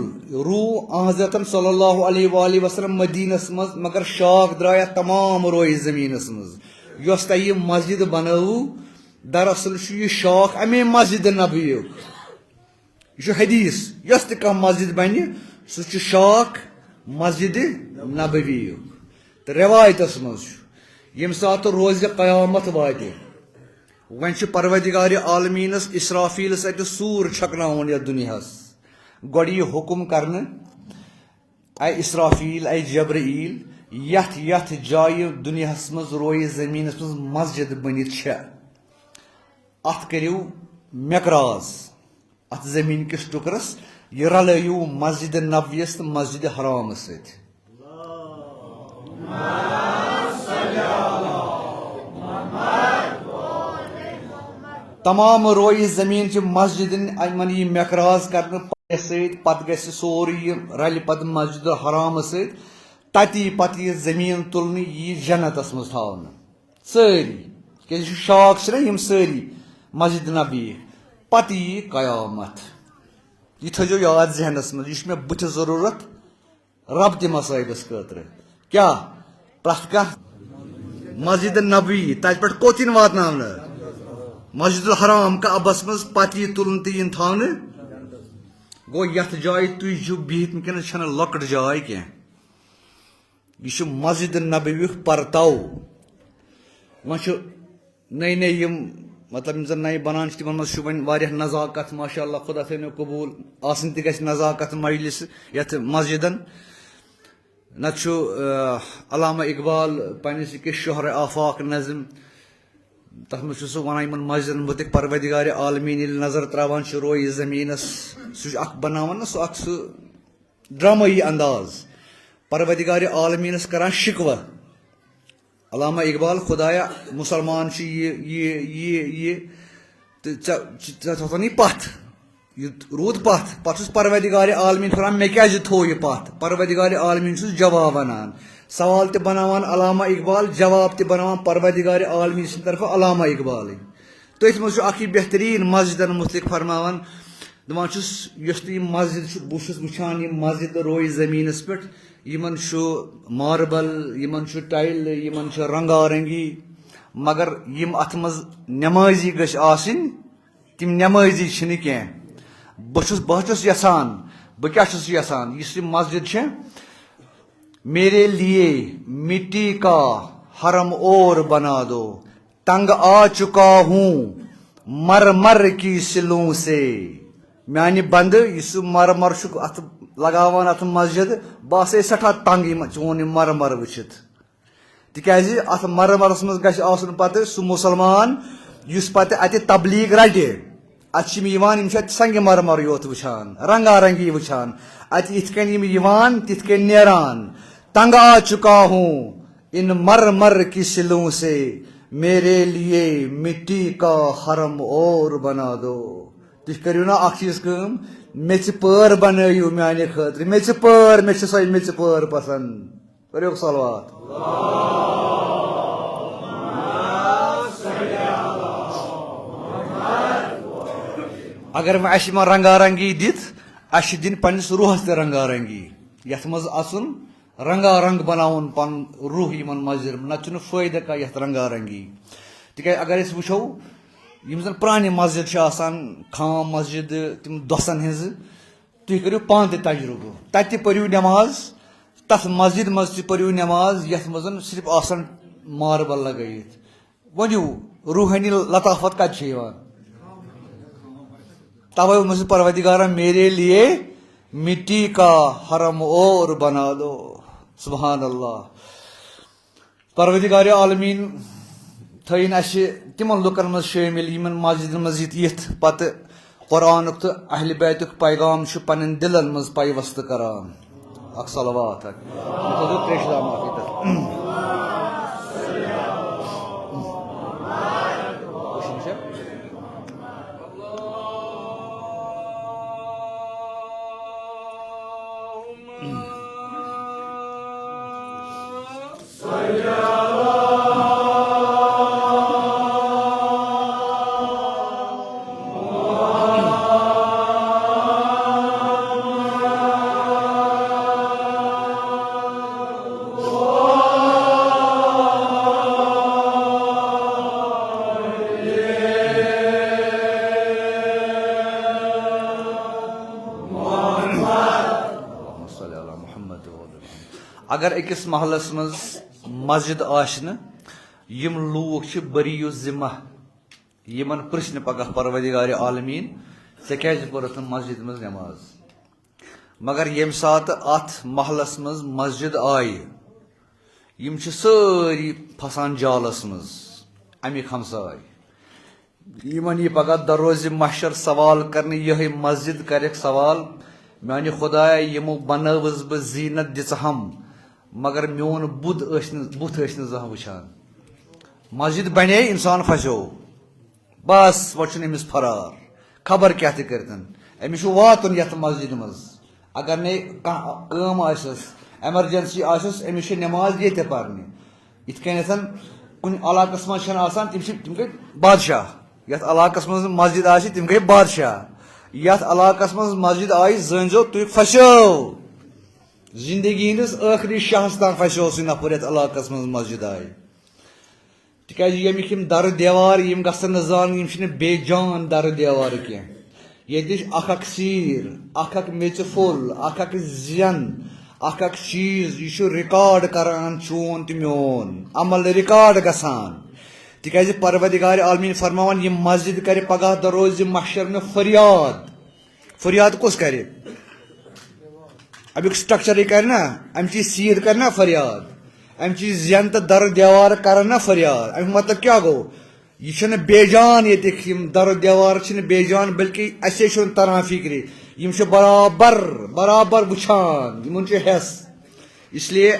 روٗ حضرتن صلی اللہ علیہ وآلہ وسلم مدینس منٛز مگر شاخ درٛاے اتھ تمام رویہِ زٔمیٖنس منٛز یۄس تۄہہِ یہِ مسجد بنٲوٕو دراصل چھُ یہِ شاخ امے مسجد نبویُک یہ حدیث یس تہ کانٛہہ مسجد بنہِ سُہ چھُ شاخ مسجد نبویُک تہٕ روایتس منٛز چھُ ییٚمہِ ساتہٕ روزِ قیامت واتہِ وۄنۍ چھُ پروردگارِ عالمیٖنس اسرافیٖلس اتہِ سوٗر چھکناوُن یتھ دُنیاہس گۄڈٕ یہِ حُکم کرنہٕ اے اسرافیٖل اے جبرائیل یتھ یتھ جایہِ دُنیاہس منٛز رویہِ زٔمیٖنس منٛز مسجد بٔنِتھ چھےٚ اتھ کٔرِو مقراز ات زمین کس ٹکرس یہ رلٲیِو مسجد نبویس تہٕ مسجد حرامس سۭتۍ تمام رویہِ زمین چہِ مسجدن یِمن یی مقراز کرنہٕ سۭتۍ پتہٕ گژھِ سورُے یہِ رلہِ پتہٕ مسجد حرامس سۭتۍ تتی پتہٕ یہِ زمین تُلنہٕ یی جنتس منٛز تھاونہٕ سٲری کیازِ یہِ شاخ چھِنہ یِم سٲری مسجد نبی پتہٕ یی قیامت یہ تھٲیزیو یاد ذہنس منٛز یہ چھُ مےٚ بٕتھِ ضروٗرت رب تہِ مصٲیبس خٲطرٕ کیٛاہ پرٛٮ۪تھ کانٛہہ مسجد نبوی تتہِ پٮ۪ٹھ کوٚت یِن واتناونہٕ مسجد الحرام کعبس منٛز پتہٕ یی تُلنہٕ تہٕ یِن تھاونہٕ گوٚو یتھ جایہِ تُہۍ چھِو بِہِتھ ونکیٚنس چھنہٕ لۄکٕٹ جاے کینٛہہ یہ چھُ مسجد نبویُک پرتو وۄنۍ چھُ نٔے نٔے یِم مطلب یم زن نئے بنان تمن مز وۄنۍ واریاہ نزاکت ماشاء اللہ خدا تھٲینو قبوٗل آسٕنۍ تہِ گژھِ نزاکت مجلس یتھ مسجدن نتہٕ چھُ علامہ اقبال پننس أکِس شہرِ آفاق نظم تَتھ منٛز چھُ سُہ وَنان یِمن مسجدن مُتعلِق پروردگارِ عالمیٖن ییٚلہِ نظر تراوان چھُ رویہِ زٔمیٖنس سُہ چھُ اکھ بناوان نا سُہ اکھ سُہ ڈرامٲیی انداز پروردگارِ عالمیٖنس کران شِکوہ علامہ اقبال خۄدایا مُسلمان چھُ یہِ تہٕ ژےٚ تھوٚتن یہِ پتھ یہِ روٗد پتھ پتہٕ چھُس پروردگارِ عالمیٖن فران مےٚ کیازِ تھوٚو یہِ پتھ پروردگارِ عالمیٖن چھُس جواب ونان سوال تہِ بناوان علامہ اقبال جواب تہِ بناوان پروردگارِ عالمیٖن سٕنٛدِ طرفہٕ علامہ اقبالٕے تٔتھۍ منٛز چھُ اکھ یہِ بہتریٖن مسجدن مُتعلِق فرماوان دپان چھُس یۄس تہِ یہِ مسجد چھُ بہٕ چھُس وٕچھان یِم مسجد رویہِ زٔمیٖنس پٮ۪ٹھ یِمن چھُ ماربل یِمن چھُ ٹایلہٕ یِمن چھُ رنگا رنگی مگر یِم اتھ منٛز نٮ۪مٲزی گٔژھۍ آسٕنۍ تِم نٮ۪مٲزی چھِنہٕ کینٛہہ بہٕ چھُس یژھان بہٕ کیاہ چھُس یژھان یُس یہِ مسجد چھِ میرے لیے مٹی کا حرم اور بنا دو تنگ آ چکا ہوں مر مر کی سلوں سے میانہِ بندٕ یُس سُہ مرمر چھُ اتھ لگاوان اتھ مسجد بہٕ آسے سٮ۪ٹھاہ تنگ چون یہِ مرمر وٕچھِتھ تِکیازِ اتھ مرمرس منٛز گژھِ آسُن پتہٕ سُہ مُسلمان یُس پتہٕ اتہِ تبلیغ رٹہِ اتہِ چھِ یِم یِوان یِم چھِ اتہِ سنگہِ مرمرٕے یوت وٕچھان رنگا رنگی وٕچھان اتہِ یِتھ کٔنۍ یِم یِوان تِتھ کٔنۍ نیران تنگ آ چکا ہوں ان مر مر کی سلوں سے میرے لیے مٹی کا حرم اور بنا دو تُہۍ کٔرِو نا اکھ چیٖز کٲم میٚژِ پٲر بنٲیِو میانہِ خٲطرٕ میٚژِ پٲر مےٚ چھِ سۄے میٚژِ پٲر پسنٛد کٔرِو صلوات اگر وۄنۍ اَسہِ یِمن رنگا رنگی دِتھ اَسہِ چھِ دِنۍ پننِس روحس تہِ رنگا رنگی یتھ منٛز اژُن رنگا رنگ بناوُن پنُن روح یِمن مسجد نتہٕ چھُنہٕ فٲیدٕ کانٛہہ یتھ رنگا رنگی تِکیازِ اگر أسۍ وٕچھو یِم زن پرانہِ مسجد چھِ آسان خام مسجد تِم دۄسن ہِنٛزٕ تُہۍ کٔرِو پانہٕ تہِ تجرُبہٕ تتہِ تہِ پٔرِو نٮ۪ماز تتھ مسجد منٛز تہِ پٔرِو نٮ۪ماز یتھ منٛز صرف آسان ماربل لگٲیِتھ ؤنِو روحٲنی لطافت کتہِ چھِ یِوان توے ووٚنمُت پروردگارا میرے لیے مٹی کا حرم اور بنا دو سبحان اللہ پروردگارِ عالمیٖن تھٲیِن اَسہِ تِمن لُکن منٛز شٲمِل یِمن مسجدن منٛز یِتھ پتہٕ قرآنُک تہٕ اہلِ بیتُک پیغام چھُ پنٕنٮ۪ن دِلن منٛز پیوستہٕ کران اکھ صلوات اگر أکِس محلس منٛز مسجد آسہِ نہٕ یِم لوٗکھ چھِ بٔری ذِمہ یِمن پرژھنہِ پگاہ پروردگارِ عالمیٖن ژےٚ کیازِ پٔرٕتھ نہٕ مسجد منٛز نٮ۪ماز مگر ییٚمہِ ساتہٕ اتھ محلس منٛز مسجد آیہِ یِم چھِ سٲری پھسان جالس منٛز امیِکۍ ہمساے یِمن یی پگاہ دروزِ محشر سوال کرنہٕ یِہے مسجد کرٮ۪کھ سوال میانہِ خۄدایا یِمو بنٲوٕس بہٕ زیٖنت دِژہم مگر میون بُتھ ٲسۍ نہٕ زانٛہہ وٕچھان مسجد بنے انسان پھسیو بس وۄنۍ چھُنہٕ أمِس فرار خبر کیاہ تہِ کٔرتن أمِس چھُ واتُن یتھ مسجد منٛز اگر نے کانٛہہ کٲم آسٮ۪س ایمرجنسی آسٮ۪س أمِس چھِ نٮ۪ماز ییٚتہِ پرنہِ یِتھ کٔنٮ۪تھ کُنہِ علاقس منٛز چھنہٕ آسان تِم گٔے بادشاہ یتھ علاقس منٛز مسجد آسہِ تِم گٔے بادشاہ یتھ علاقس منٛز مسجد آیہِ زٲنۍزیو تُہۍ پھسیو زندگی ہندس ٲخری شاہس تام پھسیو سُہ نفر یتھ علاقس منٛز مسجد آیہِ تِکیازِ ییٚمِکۍ یِم درٕ دیوار یِم گژھن نہٕ زانٕنۍ یِم چھِنہٕ بے جان درٕ دیوار کینٛہہ ییٚتہِ چھِ اکھ اکھ سیٖر اکھ اکھ میٚژِ پھوٚل اکھ اکھ زٮ۪ن اکھ اکھ چیٖز یہِ چھُ رِکاڈ کران چون تہٕ میون عمل رِکاڈ گژھان تِکیازِ پروردگارِ عالمیٖن فرماوان یِم مسجد کرِ پگاہ دۄہ روزِ محشر مےٚ فریاد کُس کرِ امیُک سٹرکچرٕے کرِ نا امچی سیٖر کرِ نا فریاد امچی زٮ۪ن تہٕ درٕ دیوار کرن نا فریاد امیُک مطلب کیاہ گوٚو یہ بے جان یتک در دیوار بے جان بلکہ اسے تران فکر برابر برابر وچھان ان حس اس لیے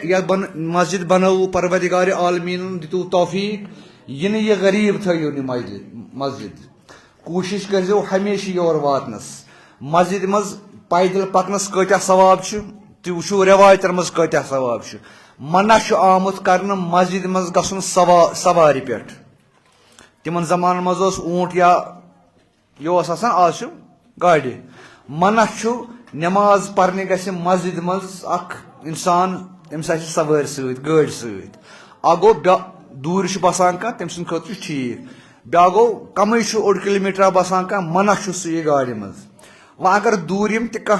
مسجد بنو پروردگار عالمین دتو توفیق یہ غریب تھو مسجد کوشش کرو ہمیشہ یور واتنس مسجد مز پیدل پکنس کتیا ثواب تھی وچھو روایتن مز کتیا ثواب منع آمت کرنے مسجد مز گھن سواری پہ تمن زمان مز اونٹ یا یہ آج گاڑی منع نماز پرنے گھِ مسجد مز اخ انسان تمس سواری ست گاڑی ست اہ گو دور بسان کھانا تم سند خاطر ٹھیک بیا گو کم اوڑ کلومیٹر بسان کھانا منع سہ گاڑی مز و اگر دورم تہ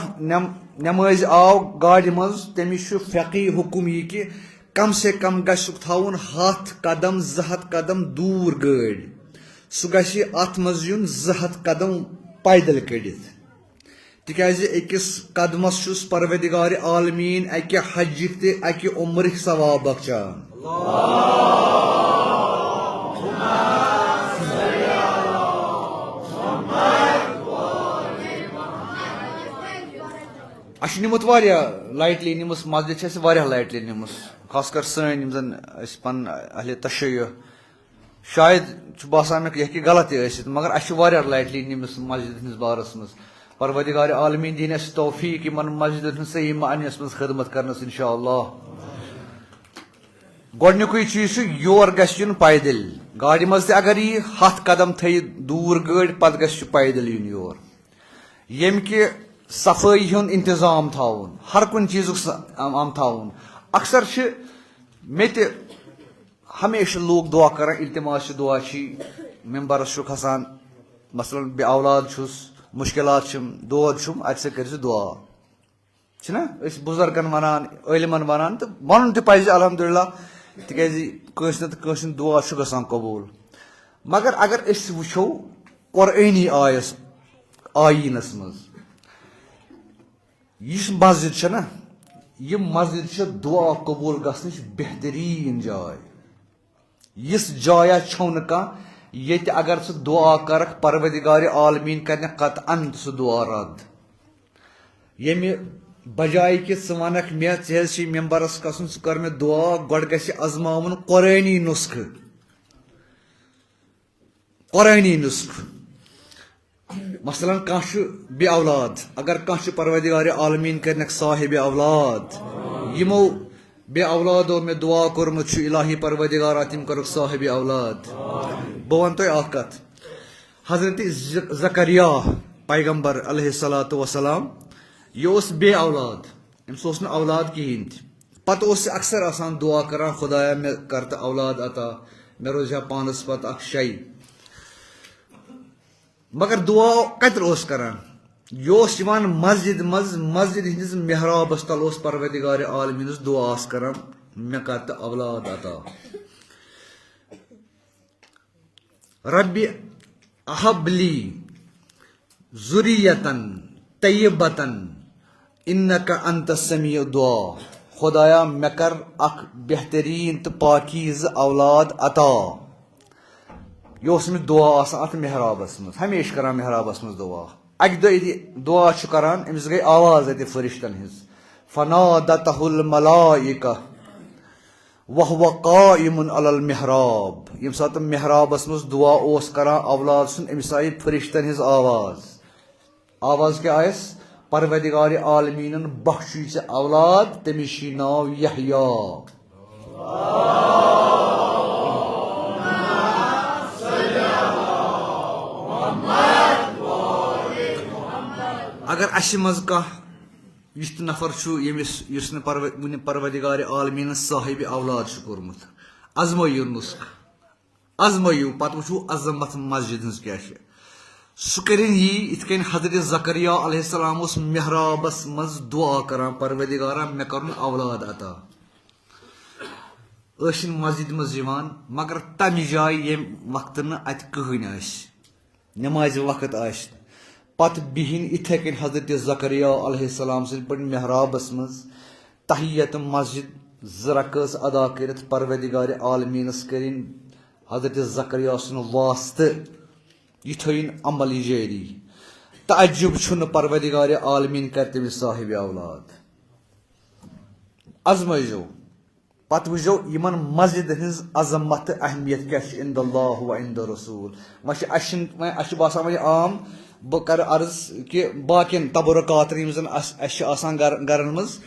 نماز آو گاڑی مز تمس فقی حکم یہ کہ کم سے کم گھس تھاون 100 قدم 200 قدم دور گاڑی سہ گھِ ات مز یون 200 قدم پیدل کڑت تکیاز اکس قدمس پروردگار عالمین اکہ حجک تہ اکہ عمرک ثواب بخشان اچھا نمت لائٹلی نمس مسجد لائٹلی نمس خاص کر سن زن پن اہل تشیع شاید باسان مے یہ غلط تہ مگر اہ لائٹلی نمس مسجد ہندس بارس مز پروردگار عالمین دین اس توفیق ان مسجد ہند صحیح معنیس مز خدمت کرنس انشاءاللہ گۄڈنیُکُے چیز یور گژھِ یُن پیدل گاڑی مز تہ اگر یہ 100 قدم تھیہِ دور گٲڑۍ پتہٕ گژھِ پیدل یُن یور ییٚمہِ کہِ صفٲیی ہُنٛد انتظام تھاوُن ہر کُنہِ چیٖزُک تھاوُن اکثر مےٚ تہِ ہمیشہ لوٗکھ دعا کران التماس دعا ممبرس کھسان مثلاً بے اولاد چھُس مشکلات دود اتہِ سا کٔرۍ زِ دعا چھِنہ أسۍ بُزرگن ونان عٲلمن ونان تہٕ ونُن تہِ پزِ الحمدللہ تِکیازِ کٲنٛسہِ نتہٕ کٲنٛسہِ ہُنٛد دعا چھُ گژھان قبوٗل مگر اگر أسۍ وٕچھو قرآنی آیٖنس منٛز یُس مسجد چھےٚ نا یہِ مسجد چھےٚ دعا قبوٗل گژھنٕچ بہتریٖن جاے یِژھ جایا چھو نہٕ کانٛہہ ییٚتہِ اگر ژٕ دعا کرکھ پروردگار عالمیٖن کرنہِ قطعن سُہ دعا رد ییٚمہِ بجائے کہ ژٕ ونکھ مےٚ ژےٚ حظ چھِ ممبرس گژھُن ژٕ کر مےٚ دعا گۄڈٕ گژھِ ازماوُن قرآنی نسخہٕ مثلاً کانٛہہ چھُ بے اولاد اگر کانٛہہ چھُ پروردگار عالمیٖن کرنکھ صاحب اولاد یِمو بے اولادو مےٚ دعا کوٚرمُت چھُ الہی پروردگارا تِم کٔرٕکھ صاحب اولاد بہٕ ونہٕ تۄہہِ اکھ کتھ حضرت زکریا پیغمبر علیہ الصلوۃ والسلام یہ اوس بے اولاد أمِس اوس نہٕ اولاد کہیٖنۍ تہِ پتہٕ اوس یہِ اکثر آسان دعا کران خدایا مےٚ کر تہٕ اولاد عطا مےٚ روزِ ہا پانس پتہٕ اکھ شے مگر دعا کتر اوس کران یہ اوس یِوان مسجد مز مسجد ہندس محرابس تل اوس پروردگار عالمینس دعا کران مےٚ کر تہٕ اولاد عطا ربِ اہب لی ذریتن طیبتن انک انت السمیع الدعا خدایا مےٚ کر اکھ بہتریٖن تہٕ پاکیٖزٕ اولاد عطا یہ اوس أمِس دعا آسان اتھ محرابس منٛز ہمیشہ کران محرابس منٛز دعا اکہِ دۄہ ییٚتہِ دعا چھُ کران أمِس گٔے آواز اتہِ فرشتن ہٕنٛز فنادتہ الملائکہ وہو قائم علی المحراب ییٚمہِ ساتہٕ محرابس منٛز دعا اوس کران اولاد سُنٛد أمِس آیہِ فرشتن ہٕنٛز آواز کیٛاہ آیس پروردگار عالمیٖنن بخشی ژےٚ اولاد تٔمِس چھُے ناو یحییٰ اگر اسہِ منٛز کانٛہہ یُس تہِ نفر چھُ یُس نہٕ وُنہِ پروردگار عالمیٖنس صاحب اولاد چھُ کوٚرمُت ازمٲیِو نسخہٕ ازمٲیِو پتہٕ وٕچھو عظمت مسجد ہٕنٛز کیٛاہ چھِ سُہ کٔرِنۍ یی یِتھ کٔنۍ حضرت زکریا علیہ السلام اوس محرابس منٛز دعا کران پروردگارا مےٚ کرُن اولاد عطا ٲسِنۍ مسجد منٛز یِوان مگر تمہِ جایہِ ییٚمہِ وقتہٕ نہٕ اتہِ کٕہٕنۍ آسہِ نمازِ وقت آسہِ پتہٕ بِہِنۍ یِتھے کٔنۍ حضرت زکریا علیہ السلام سٕنٛدۍ پٲٹھۍ محرابس منٛز تحیت مسجد 2 رکٲژ ادا کٔرِتھ پروردگار عالمیٖنس کٔرِنۍ حضرت زکریا سن واسطہ یہ تھٲیِن عمل جٲری تعجب چھُنہٕ پروردگار عالمیٖن کَرِ تٔمِس صاحب اولاد ازمٲیزو پتہٕ وٕچھزو یِمن مسجد ہٕنٛز عظمت تہٕ اہمیت کیٛاہ چھِ عند اللہ و عند رسوٗل اَسہِ چھُ باسان وۄنۍ عام بہٕ کَرٕ عرض کہِ باقین تبرکاتن یِم زن اَسہِ چھِ آسان گرن منٛز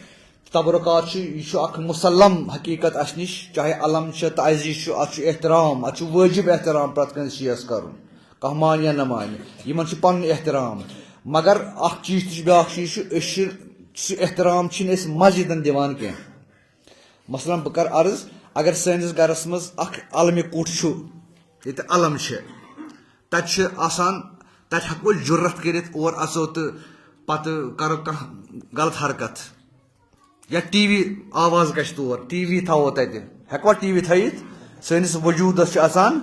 تبرکات چھُ یہِ چھُ اکھ مُسلم حقیٖقت اَسہِ نِش چاہے علم چھُ تعزیٖز چھُ اَتھ چھُ احترام اَتھ چھُ وٲجب احترام پرٛٮ۪تھ کٲنٛسہِ شیعس کرُن کانٛہہ مانہِ یا نہ مانہِ یِمن چھُ پنُن احترام مگر اکھ چیٖز تہِ چھُ بیاکھ چیٖز چھُ أسۍ چھِ سُہ احترام چھِنہٕ أسۍ مسجدن دِوان کینٛہہ مثلاً بہٕ کرٕ عرض اگر سٲنِس گرس منٛز اکھ علمہِ کُٹھ چھُ ییٚتہِ علم چھِ تتہِ چھِ آسان تتہِ ہٮ۪کو أسۍ جُرت کٔرِتھ اور اژو تہٕ پتہٕ کرو کانٛہہ غلط حرکت یا ٹی وی آواز گژھِ تور ٹی وی تھاوو تتہِ ہٮ۪کوا ٹی وی تھٲیِتھ سٲنِس وجوٗدس چھِ آسان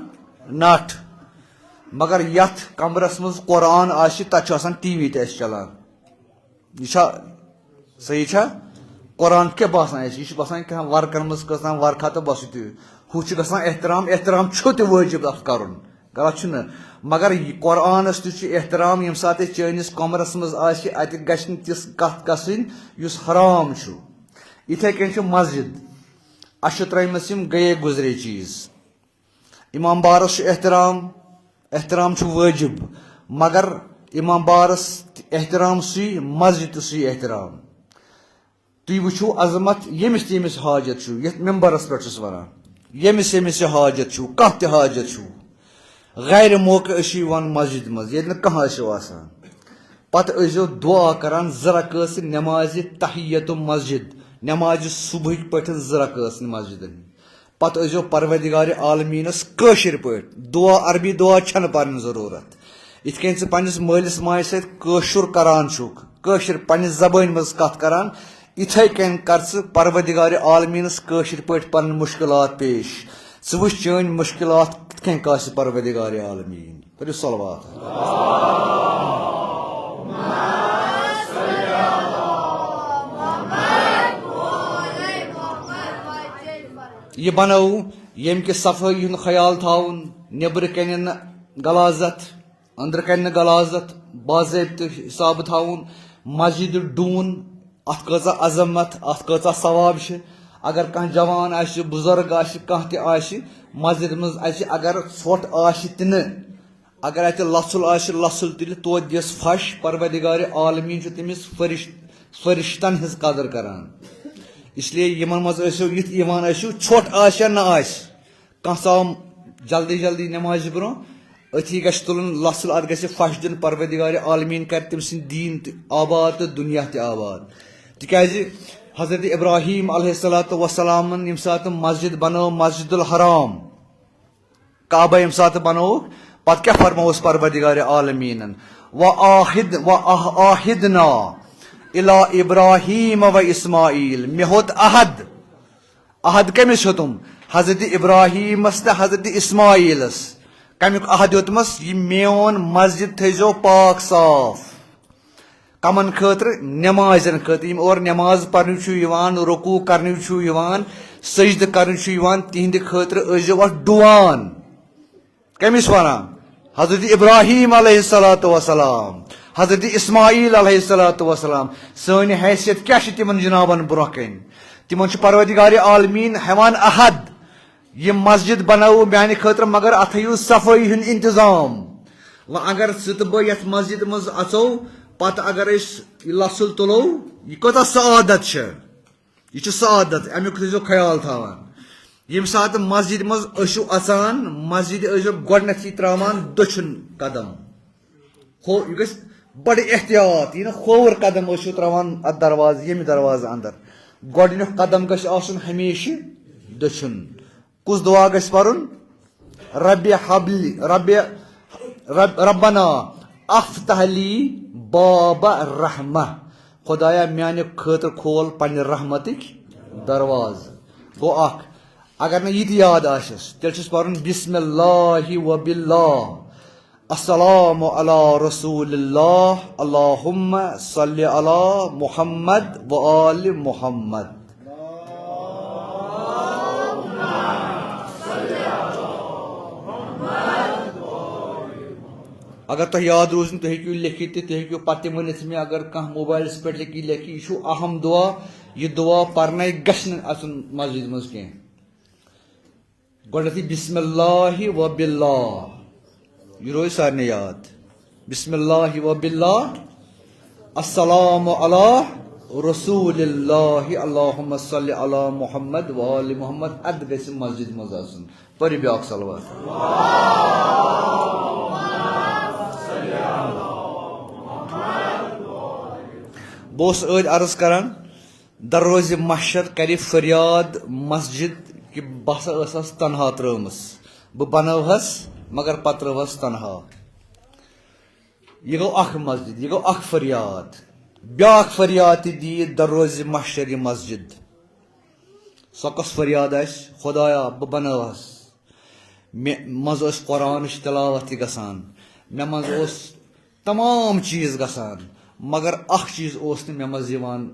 نٹھ مگر یتھ کمرس منٛز قرآن آسہِ تتہِ چھُ آسان ٹی وی تہِ اسہِ چلان یہِ چھا صحیح چھا قرآن کیٛاہ باسان اَسہِ یہِ چھُ باسان کانٛہہ ورکن منٛز کٔژتام ورکھا تہٕ بس یُتُے ہُہ چھُ گژھان احترام چھُ تہِ وٲجب اتھ کرُن غلط چھُنہٕ مگر قرآنس تہِ چھُ احترام ییٚمہِ ساتہٕ أسۍ چٲنِس کمرس منٛز آسہِ اَتہِ گژھِ نہٕ تِژھ کتھ گژھٕنۍ یُس حرام چھُ یِتھے کٔنۍ چھُ مسجد اَسہِ چھُ ترٲیمٕژ یِم گٔیے گُزرے چیٖز امام بارس چھُ احترام چھُ وٲجب مگر امام بارس احترام سُے مسجد تہِ سُے احترام تُہۍ وٕچھِو عظمت ییٚمِس تہِ ییٚمِس حاجت چھُ یتھ ممبرس پٮ۪ٹھ چھُس ونان ییٚمِس یہِ حاجت چھُ کانٛہہ تہِ حاجت چھُ غیر موقعہٕ ٲسِو یِوان مسجد منٛز ییٚلہِ نہٕ کانٛہہ ٲسِو آسان پتہٕ ٲسۍزیو دُعا کران 2 رکٲژ نٮ۪مازِ تحیتُ مسجد نٮ۪مازِ صبحٕکۍ پٲٹھۍ 2 رکٲژ مسجدن پتہٕ ٲسۍزیو پروردگارِ عالمیٖنس کٲشِر پٲٹھۍ دُعا عربی دُعا چھنہٕ پرنٕچ ضروٗرت یِتھ کٔنۍ ژٕ پننِس مٲلِس ماجہِ سۭتۍ کٲشُر کران چھُکھ کٲشِر پننہِ زبٲنۍ منٛز کتھ کران یِتھے کٔنۍ کر ژٕ پروردگارِ عالمیٖنس کٲشِر پٲٹھۍ پنٕنۍ مُشکلات پیش ژٕ وٕچھ چٲنۍ مُشکلات کِتھ کٔنۍ کاسہِ پروردگارِ عالمیٖن پٔرِو صلوات یہ بنٲوو ییٚمہِ کہِ صفٲیی ہُنٛد خیال تھاوُن نیٚبرٕ کَنہِ نہٕ غلازت أنٛدرٕ کَنہِ نہٕ غلازت باضٲبطہٕ حسابہٕ تھاوُن مسجدِ ڈوٗن اتھ کۭژاہ عظمت اتھ کۭژاہ ثواب چھِ اگر کانٛہہ جوان آسہِ بُزرگ آسہِ کانٛہہ تہِ آسہِ مسجد منٛز اَژِ اگر ژھۄٹھ آسہِ تہِ نہٕ اگر اَتہِ لژھُل آسہِ لژھُل تُلہِ توتہِ دِس پھش پروردگارِ عالمیٖن چھُ تٔمِس فرشتن ہٕنٛز قدر کران اسلیے یِمن منٛز ٲسِو یُتھ یِوان ٲسِو ژھۄٹھ آسہِ یا نہ آسہِ کانٛہہ ژاو جلدی نٮ۪مازِ برونٛہہ أتھی گژھِ تُلُن لژھُل اتھ گژھِ پھش دیُن پروردگارِ عالمیٖن کرِ تٔمۍ سٕنٛدۍ دیٖن تہِ آباد تہٕ دُنیا تہِ آباد تِکیازِ حضرت ابراہیم علیہ الصلوۃ والسلامن ییٚمہِ ساتہٕ مسجد بنٲو مسجد الحرام کعبہ ییٚمہِ ساتہٕ بنووُکھ پتہٕ کیٛاہ فرمووُس پروردگارِ عالمیٖنن وآحدنا الی ابراہیم و اسماعیل مےٚ ہیوٚت عہد کٔمِس ہیوٚتُم حضرت ابراہیمس تہٕ حضرت اسماعیلس کمیُک عہد ہیوٚتمس یہِ میون مسجد تھٲیزیو پاک صاف کمن خٲطرٕ نٮ۪مازٮ۪ن خٲطرٕ یِم اور نٮ۪ماز پرنہِ چھُ یِوان رکوٗع کرنہِ چھُ یِوان سجدٕ کرنہِ چھُ یِوان تِہنٛدِ خٲطرٕ ٲسۍزیو اتھ ڈُوان کٔمِس ونان حضرت ابراہیم علیہ الصلوۃ والسلام حضرت اسماعیل علیہ الصلوۃ والسلام سٲنۍ حیثیت کیٛاہ چھِ تِمن جنابن برونٛہہ کَنۍ تِمن چھُ پروردگارِ عالمیٖن ہٮ۪وان عہد یہِ مسجد بنٲوٕو میانہِ خٲطرٕ مگر اتھ تھٲیِو صفٲیی ہُنٛد انتظام وۄنۍ اگر ژٕ تہٕ بہٕ یتھ مسجد منٛز اژو پتہٕ اگر أسۍ یہِ لژھُل تُلو یہِ کۭژاہ سعادت چھِ یہِ چھِ سعادت امیُک تھٲیزیو خیال تھاوان ییٚمہِ ساتہٕ مسجد منٛز ٲسِو اژان مسجد ٲسۍزیو گۄڈنیتھٕے تراوان دٔچھُن قدم یہِ گژھِ بڑٕ احتیاط یہِ نہٕ کھووُر قدم ٲسِو تراوان اتھ دروازٕ ییٚمہِ دروازٕ انٛدر گۄڈٕنیُک قدم گژھِ آسُن ہمیشہِ دٔچھُن کُس دُعا گژھِ پرُن ربنا افتح لی باب رحمہ خدایا میانہِ خٲطرٕ کھول پننہِ رحمتٕکۍ دروازٕ گوٚو اکھ اگر نہٕ یہِ تہِ یاد آسٮ۪س تیٚلہِ چھُس پرُن بسم اللہ وباللہ السلام علی رسول اللہ اللہم صلی علی محمد و آل محمد اگر تہ یاد روزن تُہۍ ہیٚکِو لیکھِتھ تہِ تُہۍ ہیٚکِو پتہٕ تہِ ؤنِتھ مےٚ اگر کانٛہہ موبایلَس پٮ۪ٹھ لیکھِ یہِ چھُ اہم دُعا یہِ دُعا پرنَے گژھِ نہٕ اَژُن مسجد منٛز کینٛہہ گۄڈنٮ۪تھٕے بسم اللہ و باللہ یہ روزِ سارنٕے یاد بسم اللہ و باللہ السلام علی رسول اللہ اللہم صلی علی محمد و آل محمد ادٕ گژھِ مسجد منٛز آسُن پٔرِو بیٛاکھ صلوات بہٕ اوسُس عٲدۍ عرض کران دروازِ محشر کرِ فریاد مسجد کہ بہٕ ہسا ٲسٕس تنہا ترٲومٕژ بہٕ بنٲوہس مگر پتہٕ ترٲوہس تنہا یہ گوٚو اکھ مسجد یہ گوٚو اکھ فریاد بیٛاکھ فریاد تہِ دِیہِ دروازِ محشر یہِ مسجد سۄ کۄس فریاد آسہِ خۄدایا بہٕ بنٲوہس مےٚ منٛز ٲس قرآنٕچ تلاوت تہِ گژھان مےٚ منٛز اوس تمام چیٖز گژھان مگر اکھ چیٖز اوس نہٕ مےٚ منٛز یِوان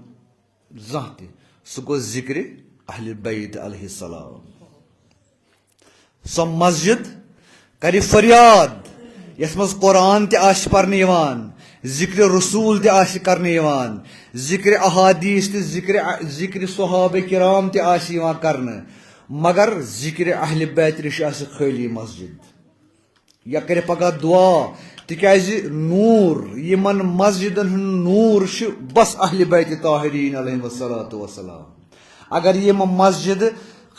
زانٛہہ تہِ سُہ گوٚو ذِکرِ اہلِ بیت علیہ السلام سۄ مسجد کرِ فریاد یتھ منٛز قرآن تہِ آسہِ پرنہٕ یِوان ذِکرِ رسوٗل تہِ آسہِ کرنہٕ یِوان ذِکرِ احادیٖث تہِ ذِکرِ صحابہ کرام تہِ آسہِ یِوان کرنہٕ مگر ذِکرِ اہلِ بیت نِش آسہِ خٲلی مسجد یا کرِ پگاہ دعا تِکیازِ نوٗر یِمن مسجدن ہُنٛد نوٗر چھُ بس اہلِ بیتِ طاہریٖن علیہم الصلاۃ وسلام اگر یِم مسجد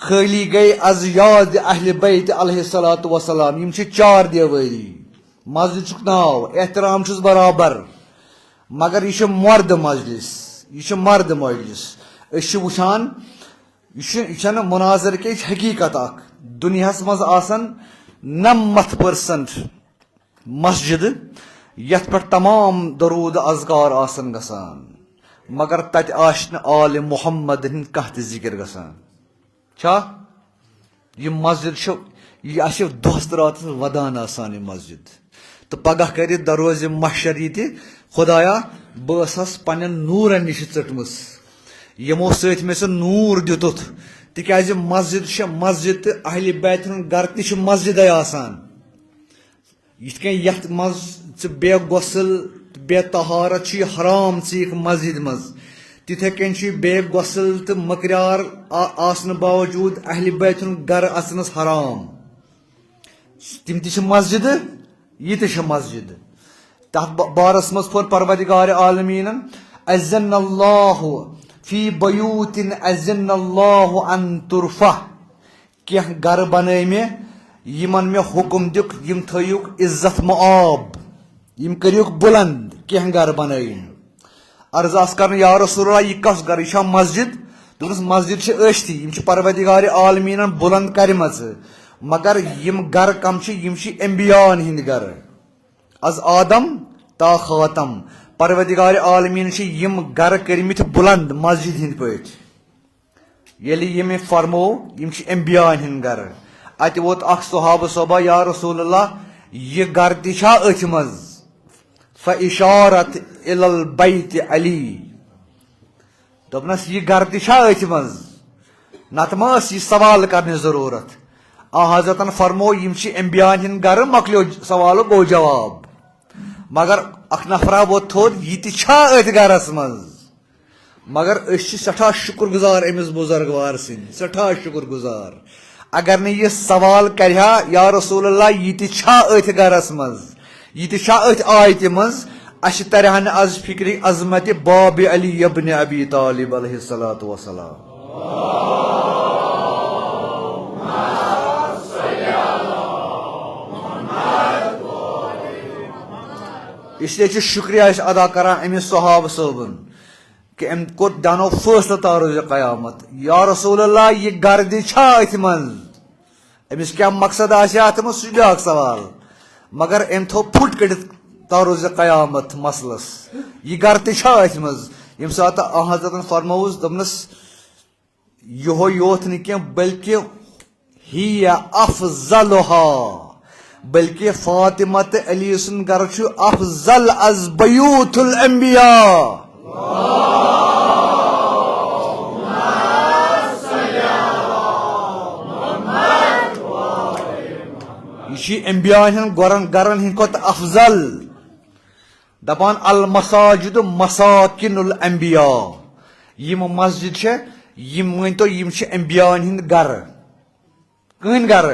خٲلی گٔے از یاد اہلِ بیت علیہ الصلاۃ وسلام یِم چھِ چار دیوٲری مسجد چھُکھ ناو احترام چھُس برابر مگر یہِ چھُ مرد مجلس یہِ چھُ مرد مجلس أسۍ چھِ وٕچھان یہِ چھنہٕ مُناظر کینٛہہ یہِ چھِ حقیٖقت اکھ دُنیاہس منٛز آسن 90% مسجد یتھ پٮ۪ٹھ تمام درود اذکار آسن گژھان مگر تتہِ آسہِ نہٕ آلِ محمد ہٕنٛدۍ کانٛہہ تہِ ذِکر گژھان چھا یہِ مسجد چھُ یہِ آسہِ دۄہس تہٕ راتس ودان آسان یہِ مسجد تہٕ پگاہ کرِ دروازِ محشر یہِ تہِ خۄدایا بہٕ ٲسٕس پننٮ۪ن نوٗرن نِش ژٔٹمٕژ یِمو سۭتۍ مےٚ سُہ نوٗر دِتُتھ تِکیازِ مسجد چھِ مسجد تہٕ اہلِ بیتہِ ہُنٛد گرٕ تہِ چھُ مسجدے آسان یِتھ کٔنۍ یتھ منٛز ژٕ بے غۄسل بے طہارت چھُ یہِ حرام ژٕ مسجد منٛز تِتھے کٔنۍ چھُ بے غۄسل تہٕ مٔکریار آسنہٕ باوجوٗد اہلِ بیت ہُنٛد گرٕ اژنس حرام تِم تہِ چھِ مسجدٕ یہِ تہِ چھِ مسجد تتھ بارس منٛز پوٚر پروردگارِ عالمیٖنن اذن اللہ فی بیوٗتِن اذن اللہ ان ترفع کینٛہہ گرٕ بنٲے مےٚ یِمن مےٚ حُکم دیُت یِم تھٲیِکھ عزت مآب یِم کٔرِکھ بُلند کینٛہہ گرٕ بنٲیِن عرض آس کرنہٕ یا رسول اللہ یہِ کۄس گرٕ یہِ چھا مسجد دوٚپمَس مسجد چھِ ٲسۍتھٕے یِم چھِ پروردگارِ عالمیٖنن بُلند کرِمژٕ مگر یِم گرٕ کم چھِ یِم چھِ انبیاءن ہٕنٛدۍ گرٕ از آدم تا خاتم پروردگارِ عالمیٖن چھِ یِم گرٕ کٔرمٕتۍ بُلند مسجد ہٕنٛدۍ پٲٹھۍ ییٚلہِ یہِ مےٚ فرمو یِم چھِ انبیاءن ہٕنٛدۍ گرٕ اتہِ ووت اکھ صحابہ صوبہ یا رسول اللہ یہِ گرٕ تہِ چھا أتھۍ منٛز فاشارت الی البیت علی دوٚپنس یہِ گرٕ تہِ چھا أتھۍ منٛز نتہٕ ما ٲس یہِ سوال کرنٕچ ضروٗرت حضرتن فرمو یِم چھِ انبیاءن ہٕنٛدۍ گرٕ مۄکلیو سوالُک گوٚو جواب مگر اکھ نفرا ووت تھوٚد یہِ تہِ چھا أتھۍ گرس منٛز مگر أسۍ چھِ سٮ۪ٹھاہ شُکر گُزار أمِس بُزرگوار سٕنٛدۍ سٮ۪ٹھاہ شُکر گُزار اگر نہٕ یہِ سوال کرِ ہا یا رسول اللہ یہِ تہِ چھا أتھۍ گرس منٛز یہِ تہِ چھا أتھۍ آیتہِ منٛز اسہِ ترِ ہا نہٕ از فکرِ عظمتِ بابِ علی ابن ابی طالب علیہ الصلاۃ وسلام اس لیے چھِ شُکریہ أسۍ ادا کران أمِس صحابہ صٲبُن کہ أمۍ کوٚر دیانو فٲصلہٕ تاروزِ قیامت یا رسول اللہ یہِ گرٕ تہِ چھا أتھۍ منٛز أمِس کیٛاہ مقصد آسہِ ہا اَتھ منٛز سُہ چھُ بیٛاکھ سوال مگر أمۍ تھوٚو پھُٹ کٔڑِتھ تاروزِ قیامت مسلس یہِ گرٕ تہِ چھا أتھۍ منٛز ییٚمہِ ساتہٕ حضرتن فرمووُس دوٚپنس یِہوے یوت نہٕ کینٛہہ بلکہِ ہی افضلُہا بلکہ فاطمہ تہٕ علی سُنٛد گرٕ چھُ افضل از بیوٗت الانبیاء یہ انبیاء ہن گرن ہند کھت افضل دپان المساجد مساکن الانبیاء یم مسجد چھ یم ونتو یم چھ انبیاء ہند گر کہن گر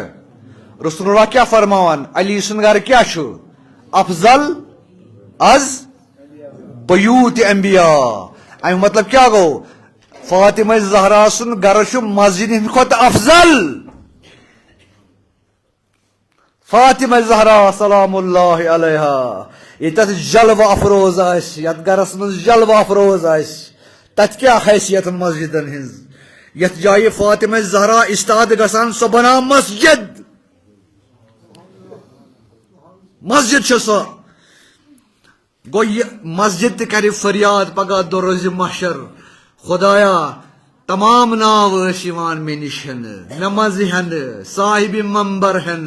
رسول اللہ کیا فرماوان علی سن گر کیا چھ افضل از بیوت انبیاء ام مطلب کیا گو فاطمہ زہرا سن گر چھ مسجد ہند کھت افضل فاطمہ زہرا سلام اللہ علیہا یتھ جلوہ افروز آس یتھ گرس من جلوہ افروز آس تت کیا حیثیت مسجدن ہز یتھ جائے فاطمہ زہرا استاد گسان سو بنا مسجد مسجد چھ سو گو یہ مسجد تہ کر فریاد پگہ دو روز محشر خدایا تمام ناو یوان مے نش مے مز ہن صاحب منبر ہن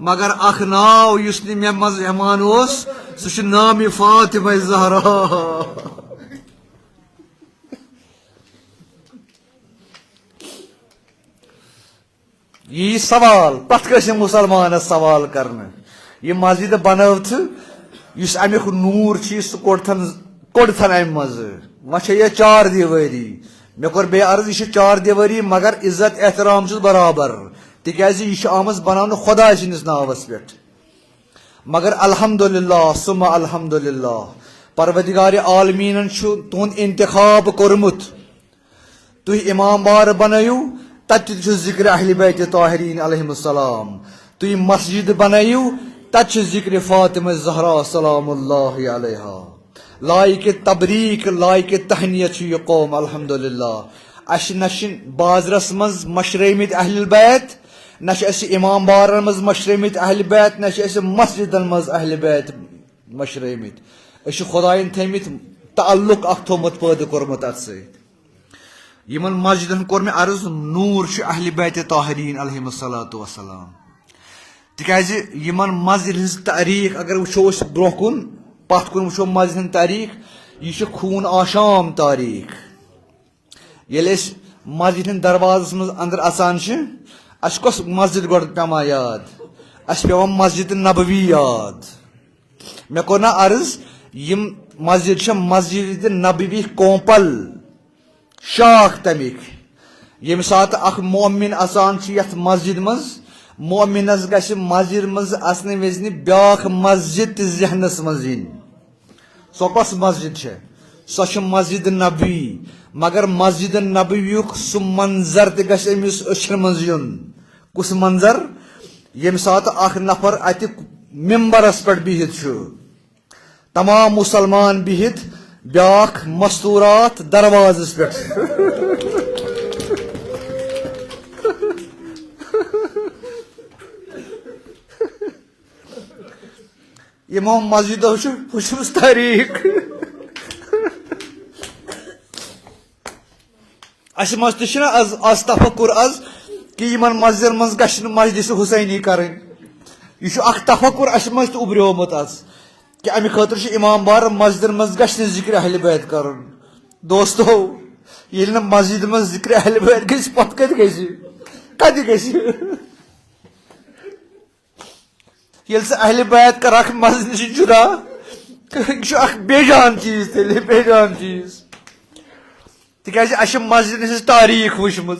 مگر اخ ناو یس نہ مے مز ہمان اوس سہ چھ نام فاطمہ زہرا یہ سوال پتہ گژھِ مسلمانس سوال کرنے یہ مسجد بنوت اس امیک نور سہ کوڑتھن ام مز وچ یہ چار دیواری مے کور بے عرض یہ چار دیواری مگر عزت احترام چھ برابر تکیازِ یہ آمز بناونہ خدا سندس ناوس پہ مگر الحمدللہ ثم الحمدللہ پروردگار عالمین تہد انتخاب کورمت تھی امام بار بنائیو تت ذکر اہل بیت طاہرین علیہم السلام تھی مسجد بنائیو تت ذکر فاطمہ زہرا سلام اللہ علیہا لائق تبریک لائق تہنیت یہ قوم الحمدللہ اس نش بازرس مز مشرمت اہل بیت نش اس امام بارن مز مشرمت اہل بیت نش اس مسجدن مز اہل بیت مشرمت اس خدائن تھمت تعلق اخ تھومت پید کورمت ات ست یمن مسجدن کور میں عرض نور چھ اہل بیت طاہرین علیہم الصلاۃ والسلام تکیازِ یمن مسجد ہز تاریخ اگر وچھو اس برونہ کن پتھ کن وچھو مسجد ہند تاریخ یہ چھ خون آشام تاریخ ییٚلہِ أسۍ مسجد ہند دروازس مز اندر اژان چھ اس کس مسجد گۄڈٕ پیوان یاد اس پیوان مسجد نبوی یاد مے کوٚر نا عرض یم مسجد چھ مسجد نبوی کوپل شاخ تمیک یم سات اخ مومن اژان چھ یتھ مسجد مز مومنس گژھِ مسجد مز اژنہٕ وزنہِ بیاکھ مسجد تہِ ذہنس مز یِنۍ سۄ کۄس مسجد چھ سۄ چھ مسجد نبوی مگر مسجد نبویُک سُہ منظر تہِ گژھِ أمِس أچھن منٛز یُن کُس منظر ییٚمہِ ساتہٕ اکھ نفر اتہِ ممبرس پٮ۪ٹھ بِہِتھ چھُ تمام مسلمان بِہِتھ بیاکھ مستورات دروازس پٮ۪ٹھ یمو مسجدو چھ وچھمٕژ تاریخ اس مز تہ آز تفکر از کہ یمن مسجدن مز گژھِ نہٕ مجلس حسینی کرٕنۍ یہ اخ تفکر اس مز تہ ابریومت از کہ امہ خاطر چھ امام بار مسجدن مز گژھِ نہٕ ذکر اہل بیت کرُن دوستو ییٚلہِ نہٕ مسجد مز ذکر اہل بیت گژھِ پتہٕ کتہِ گژھِ ییٚلہِ ژٕ اہل بیت کرکھ مسجد نش جدا یہ چھ اخ بے جان چیز تیٚلہِ بے جان چیز تکیازِ اسہِ چھِ مسجد ہٕنٛز تاریخ وٕچھمٕژ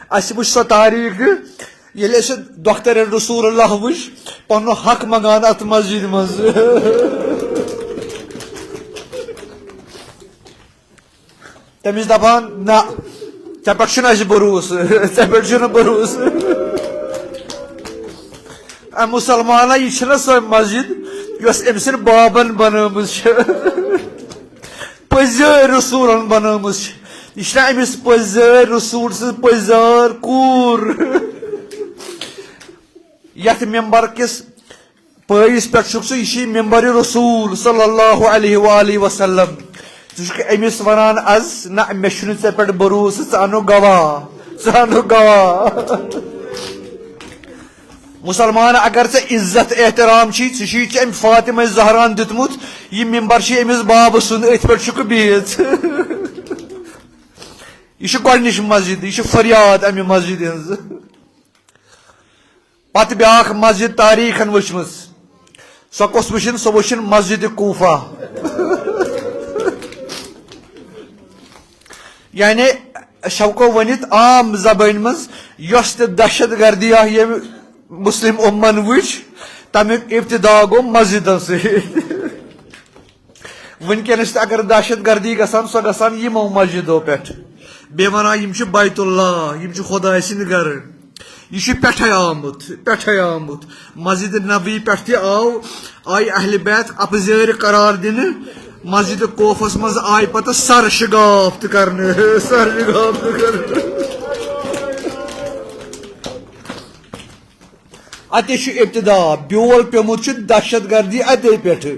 اسہِ وٕچھ سۄ تاریخ ییٚلہِ أسۍ دۄختر رسول اللہ وٕچھ پنُن حق منگان اتھ مسجد منٛز تٔمِس دپان نہ ژےٚ پٮ۪ٹھ چھُنہٕ اسہِ بروسہٕ ژےٚ پٮ۪ٹھ چھُنہٕ بروسہٕ مسلمانا یہ چھنہ سۄ مسجد یۄس أمۍ سٕنٛدۍ بابن بنٲومٕژ چھِ پٔزۍ رسوٗلن بنٲومٕژ چھِ یہ چھنہ أمِس پٔزۍ رسوٗل سٕنٛز پٔزۍ کوٗر یتھ ممبر کس پٲیِس پٮ۪ٹھ چھُکھ ژٕ یہ چھی ممبر رسوٗل صلی اللہ علیہ وآلہ وسلم ژٕ چھُکھ أمِس ونان از نہ مےٚ چھُنہٕ ژےٚ پٮ۪ٹھ بروسہٕ ژٕ انُکھ گواہ مسلمان اگر ژےٚ عزت احترام چھی ژٕ چھی ژےٚ أمۍ فاطمہ زہران دیُتمُت یہِ ممبر چھِ أمِس بابہٕ سُنٛد أتھۍ پٮ۪ٹھ چھُکھ بِہِتھ یہ چھِ گۄڈنِچ مسجد یہ چھِ فریاد امہِ مسجد ہٕنٛز پتہ بیاکھ مسجد تاریخن وچمٕژ سۄ کۄس وٕچھِن سۄ وٕچھِن مسجد کوفہ یعنی شوقو ؤنِتھ عام زبٲنۍ منٛز یۄس تہِ دہشت گردی ییٚمہِ مسلم اُمن وٕچھ تمیُک ابتدا گوٚو مسجدن سۭتۍ وٕنکیٚنس تہِ اگر دہشت گردی گژھان سۄ گژھان یِمو مسجدو پٮ۪ٹھ بیٚیہِ وَنان یِم چھِ بیت اللہ یِم چھِ خۄداے سٕنٛدۍ گرٕ یہ پٮ۪ٹھے آمُت مسجد نبی پٮ۪ٹھ تہِ آیہِ اہلِ بیت اپزٲرۍ قرار دِنہٕ مسجد کوفس منٛز آیہِ پتہٕ سر شگاف تہِ کرنہٕ اتے چھُ ابتدا بیول پیوٚمُت چھُ دہشت گردی اتے پٮ۪ٹھٕ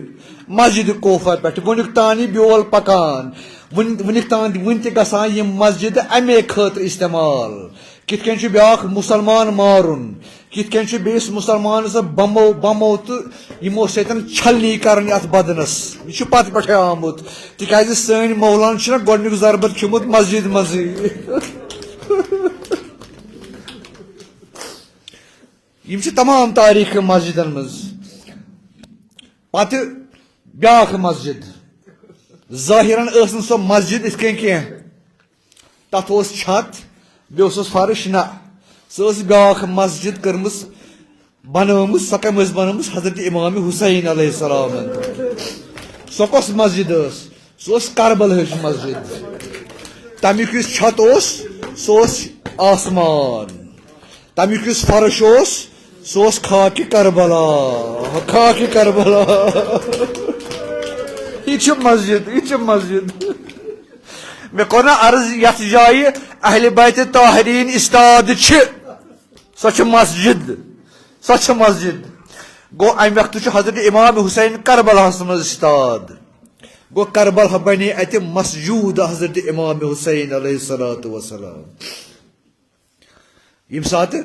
مسجد کوفہ پٮ۪ٹھ وُنیُک تام یہِ بیول پکان وُنیُک تام وُنہِ تہِ گژھان یِم مسجد امے خٲطرٕ استعمال کِتھ کٔنۍ چھُ بیاکھ مُسلمان مارُن کِتھ کٔنۍ چھُ بیٚیِس مُسلمانس بمو تہٕ یِمو سۭتۍ چھلنی کرٕنۍ اتھ بدنس یہِ چھُ پتہٕ پٮ۪ٹھے آمُت تِکیازِ سٲنۍ مولان چھُنہ گۄڈنیُک ضربت کھیوٚمُت مسجد منٛزٕے یِم چھِ تمام تاریخ مسجدن منٛز پتہٕ بیاکھ مسجد ظٲہِرن ٲس نہٕ سۄ مسجد یِتھ کٔنۍ کینٛہہ تتھ اوس چھت بیٚیہِ اوسُس فرش نہ سۄ ٲس بیاکھ مسجد کٔرمٕژ بنٲومٕژ سۄ کٔمۍ ٲس بنٲومٕژ حضرت امام حسین علیہ السلامن سۄ کۄس مسجد ٲس سۄ ٲس کربلہٕچ مسجد تمیُک یُس چھت اوس سُہ اوس آسمان تمیُک یُس فرش اوس سُہ اوس خاکہِ کربلا یہ چھِ مسجد مےٚ کوٚر نا عرض یتھ جایہِ اہلِ بیتِ طاہریٖن استاد چھِ سۄ چھِ مسجد گوٚو امہِ وقتہٕ چھُ حضرت امام حسین کربلاہس منٛز استاد گوٚو کربلا بنے اتہِ مسجوٗد حضرت امام حسین علیہ الصلوۃ والسلام ییٚمہِ ساتہٕ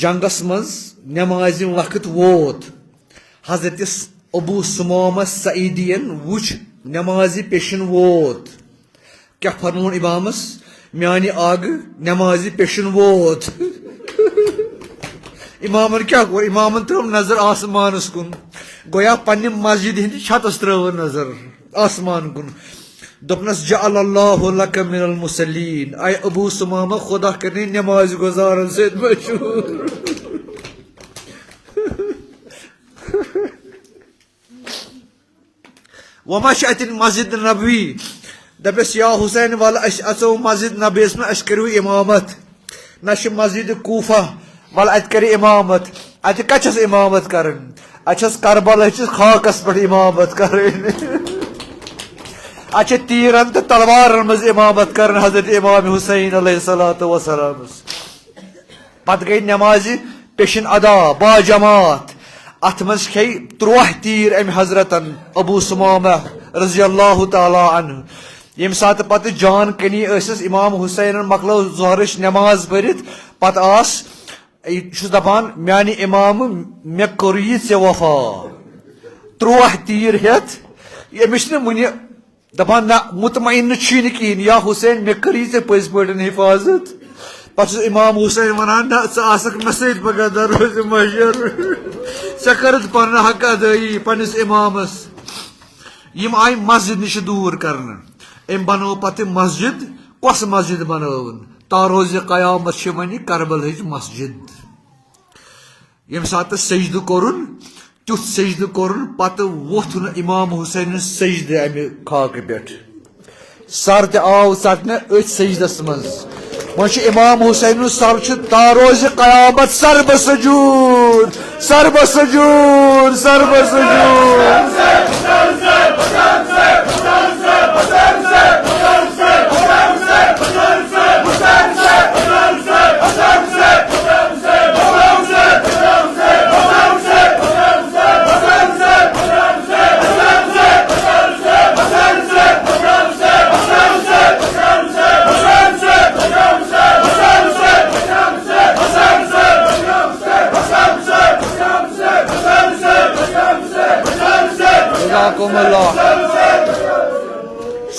جنگس منٛز نٮ۪مازِ وقت ووت حضرت ابو سمامہ سعیدین وٕچھ نٮ۪مازِ پیشن ووت کیٛاہ فرمون امامس میانہِ آگہٕ نٮ۪مازِ پیشن ووت امامن کیٛاہ کوٚر امامن ترٲو نظر آسمانس کُن گویا پننہِ مسجد ہٕنٛدِ چھتس ترٲو نظر آسمان کُن دوٚپنس جعل اللہ لک من المصلین اے ابو سمامہ خدا کرنی نٮ۪مازِ گُزارن سۭتۍ مشہوٗر وۄنۍ ما چھِ اتٮ۪ن مسجد نبوی دپیس یا حسین ول أسۍ اژو مسجد نبیس منٛز اَسہِ کٔرِو امامت نہ چھِ مسجد کوفہ ول اتہِ کرِ امامت اتہِ کتہِ چھس امامت کرٕنۍ اتہِ چھس کربلہٕچِس خاکس پٮ۪ٹھ امامت کرٕنۍ اتہِ چھِ تیٖرن تہٕ تلوارن منٛز امامت کرٕنۍ حضرت امام حسین علیہ الصلوۃ والسلامس پتہٕ گٔے نٮ۪مازِ پیشن ادا باجماعت اتھ منٛز کھیٚیہِ 13 تیٖر امہِ حضرتن ابو سمامہ رضی اللہ تعالیٰ عنہ ییٚمہِ ساتہٕ پتہٕ جان کنی ٲسِس امام حسینن مۄکلٲو ظہرٕچ نٮ۪ماز پٔرِتھ پتہٕ آس یہِ چھُس دپان میانہِ امامہٕ مےٚ کوٚر یہِ ژےٚ وفا 13 تیٖر ہٮ۪تھ أمِس چھِنہٕ وُنہِ دپان نہ مطمعینہٕ چھُے نہٕ کِہیٖنۍ یا حسین مےٚ کٔرٕے ژےٚ پٔزۍ پٲٹھۍ حفاظت پتہٕ چھُس امام حسین ونان نہ ژٕ آسکھ مےٚ سۭتۍ پگاہ دروازِ مشر ژےٚ کٔرٕتھ پنُن حق ادٲیی پننِس امامس یِم آیہِ مسجد نِش دوٗر کرنہٕ أمۍ بنٲو پتہٕ مسجد کۄس مسجد بنٲوٕن تاروزِ قیامت چھِ وۄنۍ کربلہٕچ مسجد ییٚمہِ ساتہٕ سجدٕ کوٚرُن تیُتھ سجدٕ کوٚرُن پتہٕ ووٚتھ نہٕ امام حسینس سجدٕ امہِ خاکہٕ پٮ۪ٹھ سر تہِ آو ژٹنہٕ أتھۍ سجدس منٛز وۄنۍ چھُ امام حسینُن سر چھُ تاروزِ قیامت سربہ سجوٗد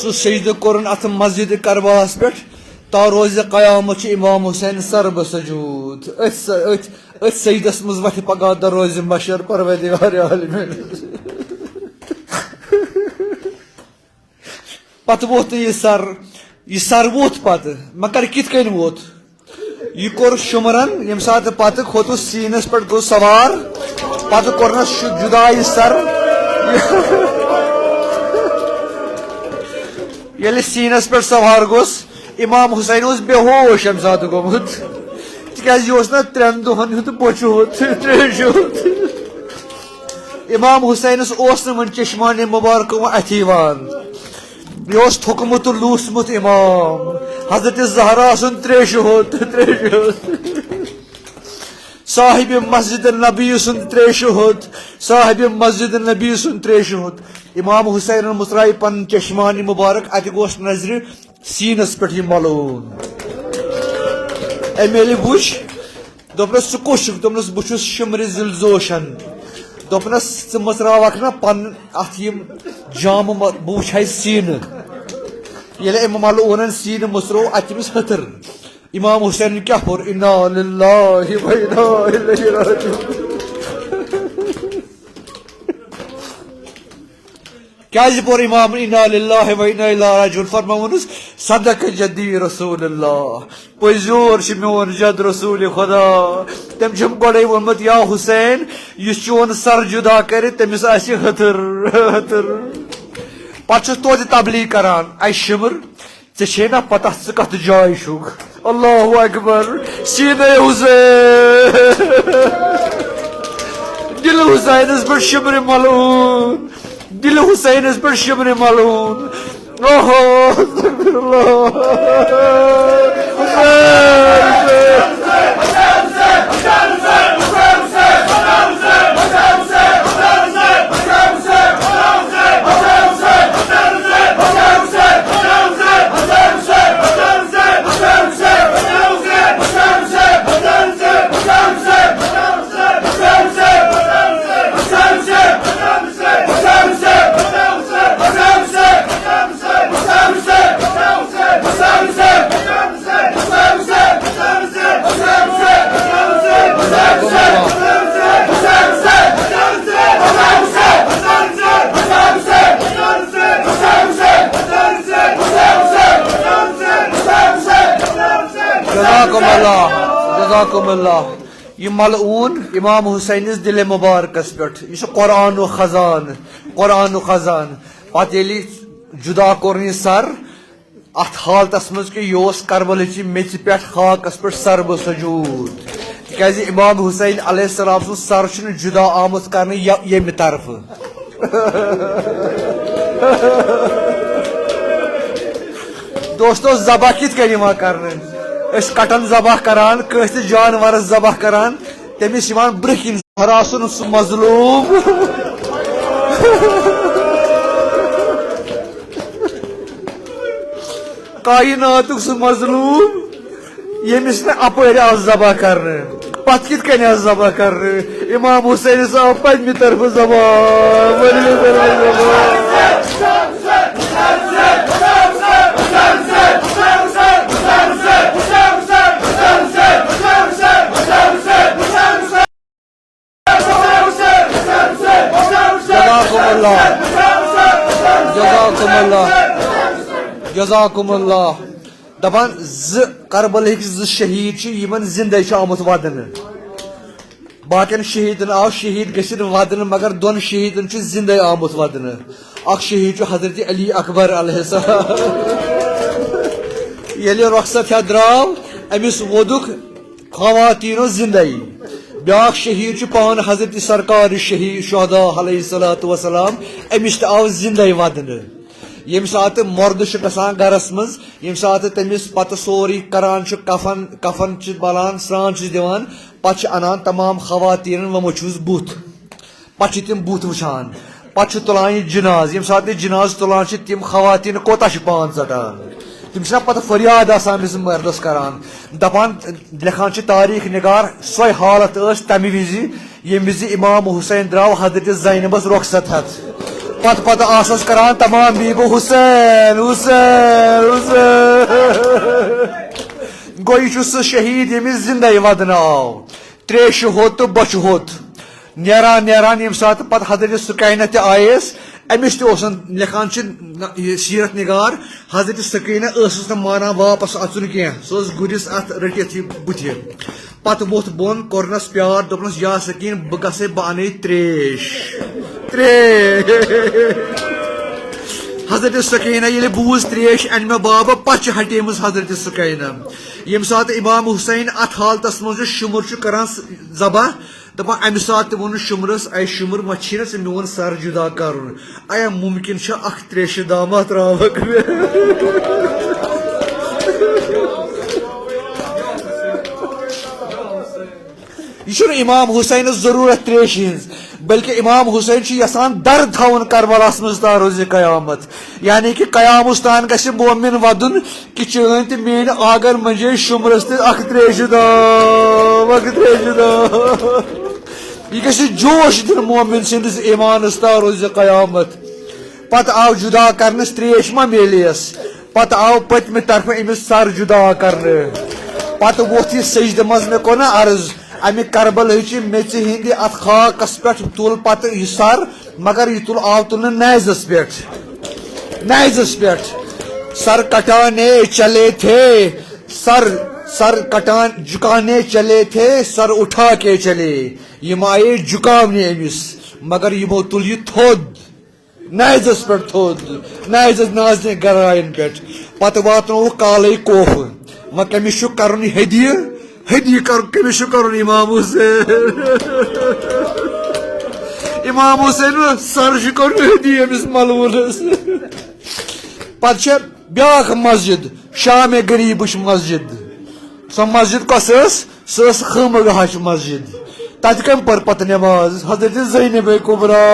سُہ سجدٕ کوٚرُن اتھ مسجد کربلاہس پٮ۪ٹھ تا روز قیامت امام حسین سر بسجود ات سیدس مز وتھ پگہ دہ روز مشر پروردگار عالمین پتہ ووت یہ سر ووت پتہ مگر کت کن ووت یہ کور شمرن یم سات پتہ کھوتس سینس پہ گو سوار پتہ کورنس جدا یہ سر یل سینس پہ سوار گوس امام حسین اس بے ہوش ام سات گومت تکیاز یہ نا 3 دہن ہند بچوت تریشوت امام حسینس ون چشمان مبارک اتھیوان یہ تھوکمت لوسمت امام حضرت زہرا سن تریشوت صاحب مسجد النبی سن تریشوت صاحب مسجد النبی سن تریشوت امام حسین مترائی پن چشمان مبارک ات گوس نظر سینس پہ ملون امیلی وچ دپنس ثہ کس دپنس بہس شمر ذل زوشن دپنس ثہ متراوک نا پن ات جام بہ وچھے سین یل ام ملعونن سین مترو اتمس ہتر امام حسین کیا پور انا للہ و انا الیہ راجعون کیا پور امام انا للہ و انا الیہ راجعون فرمونس صدق جدی رسول اللہ پزیور میون جد رسول خدا تم چھم گوڑے ونمت یا حسین اس چون سر جدا کر تمس آس ہتر پتہ توتہ تبلیغ کران اے شمر ژے نا پتہ ژٕ کتھ جائے چھُکھ اللہ اکبر سینے حسین دل حسینس پہ شمر ملعون دل حسینس پہ شمر ملعون اوہو استغفر اللہ جزاکم اللہ یہ ملعون امام حسین دل مبارکس پہ یہ قرآن و خزان پتہ یلی جدا کورن سر ات حالتس مز کہ یہ کربلچ میچ پہ خاکس پہ سر بسجود تکیاز امام حسین علیہ السلام سن سر چھ جدا آمت کرنے یمہ طرف دوستو ذبح کت کن کرنے اس کٹن ذبح کران کس جانورس ذبح کران تمس برکن ہراسن سہ مظلوم کائناتک سہ مظلوم یمس نا اپر آس ذبح کرنے پت کت کن آس ذبح کرنے امام حسین آو پتمہ طرف ذبح جزاکم اللہ دپان کربلک شہید یمن زندہ آمت ودن باقین شہیدن آو شہید گھن ودن مگر دون شہیدن زندہ آمت ودن اخ شہید حضرت علی اکبر علیہ السلام یل رخصت درو امس ودک خواتینو زندگی بیاکھ شہید پان حضرت سرکار شہید شہداء علیہ الصلوۃ والسلام امس آو زندہ ودن یم سات مرد گھان گرس مز یم سات تمس پتہ سوری کران کفن بلان سران دان پتہ انان تمام خواتین ومچھوس بت پتہ تم بت وچھان پتہ تلان جناز یم سات جناز تلان تم خواتین کوتہ پان ژٹان تم پتہ فریاد آسان امس مردس کران دپان لکھان تاریخ نگار سوے حالت اس تمہ وز یم وز امام حسین درو حضرت زینبس رخصت ہتھ پتہ آسس کران تمام بیبو حسین حسین حسین گو یہ سہ شہید یمس زندہ ودن آو تریش ہوت تو بچ ہوت نیران نیران یم سات پتہ حضرت سکینہ تہ آیس امس تہ لکھان سیرت نگار حضرت سکینہ ٲسٕس نہٕ مانان واپس اژُن کینٛہہ سۄ ٲس گُرِس اتھ رٔٹِتھ یہِ بُتھِ پتہٕ ووٚتھ بۄن کوٚرنس پیار دوٚپنس یا سکیٖن بہٕ گژھے بہٕ انے تریش حضرت سکینہ ییٚلہِ بوٗز تریش ان مےٚ بابا پچہِ ہٹیمٕژ حضرت سکینہ ییٚمہِ ساتہٕ امام حسین اتھ حالتس منٛز شُمر چھُ کران ذبح دپان امہِ ساتہٕ تہِ ووٚنُس شُمرس اے شُمر ما چھی نا ژےٚ میون سر جُدا کرُن ایا ممکن چھا اکھ تریشہِ دامہ تراوکھ یہ چھُنہٕ امام حسینس ضروٗرت تریشہِ ہٕنٛز بلکہ امام حسین چھُ یژھان درد تھاوُن کربلاہس منٛز تا روزِ قیامت یعنی کہ قیامس تان گژھِ مومن ودُن کہ چٲنۍ تہِ میٲنۍ آنگن منٛزے شُمرس تہِ اکھ تریشہِ دام اکھ تریشہِ دام یہ گژھِ جوش دِنہٕ مومن سٕنٛدِس ایمانس تا روزِ قیامت پتہٕ آو جُدا کرنس تریش ما میلیس پتہٕ آو پٔتمہِ طرفہٕ أمِس سر جُدا کرنہٕ پتہٕ ووٚتھ یہِ سجدٕ منٛز مےٚ کوٚر نا عرض امہِ کربلہٕچہِ میژِ ہٕنٛدِ اتھ خاکس پٮ۪ٹھ تُل پتہٕ یہِ سر مگر یہ آو تُلنہٕ نیزس پٮ۪ٹھ سر کٹانے چلے تھے سر کٹان جھکانے چلے تھے سر اٹھا کے چلے یم آئے جھکاونے امس مگر یمو تل یہ تھود نیزس پٮ۪ٹھ تھود نیزس نازنہِ گرایَن پٮ۪ٹھ پتہٕ واتنووُکھ کالے کوفہٕ وۄنۍ کٔمِس چھُ کرُن ہدیہِ کرُن کٔمِس چھُ کرُن امام حسین امام حسین سر چھُ کرُن ہدیہِ أمِس ملوٗنس پتہٕ چھےٚ بیٛاکھ مسجد شامِ غریٖبٕچ مسجد سۄ مسجد کۄس ٲس سۄ ٲس خٲمگاہٕچ مسجد تتہِ کٔمۍ پٔر پتہٕ نٮ۪ماز حضرت زینب کُبرا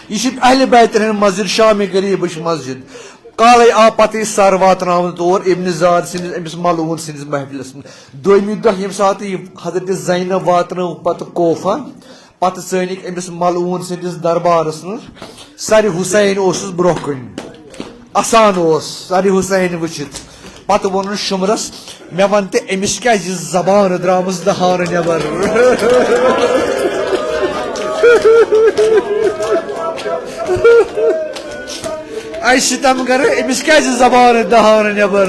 یہ چھِ اہلِ بیتن ہٕنٛز مسجد شامِ غریٖبٕچ مسجد کالے آو پتہٕ یہِ سر واتناونہٕ تور ابن زاد سٕنٛدِس أمِس ملعوٗن سٕنٛدِس محفلس منٛز دوٚیمہِ دۄہ ییٚمہِ ساتہٕ یہِ حضرت زینب واتنٲو پتہٕ کوفہ پتہٕ ژٲنِکھ أمِس ملعوٗن سٕنٛدِس دربارس منٛز سرِ حسین اوسُس برونٛہہ کُن اسان اوس سرِ حسین وٕچھِتھ پتہٕ ووٚنُن شُمرس مےٚ ون تہِ أمِس کیٛازِ یہِ زبان درامٕژ دہانہٕ نٮ۪بر اے ستم گر أمِس کیٛازِ زبان دہانہٕ نٮ۪بر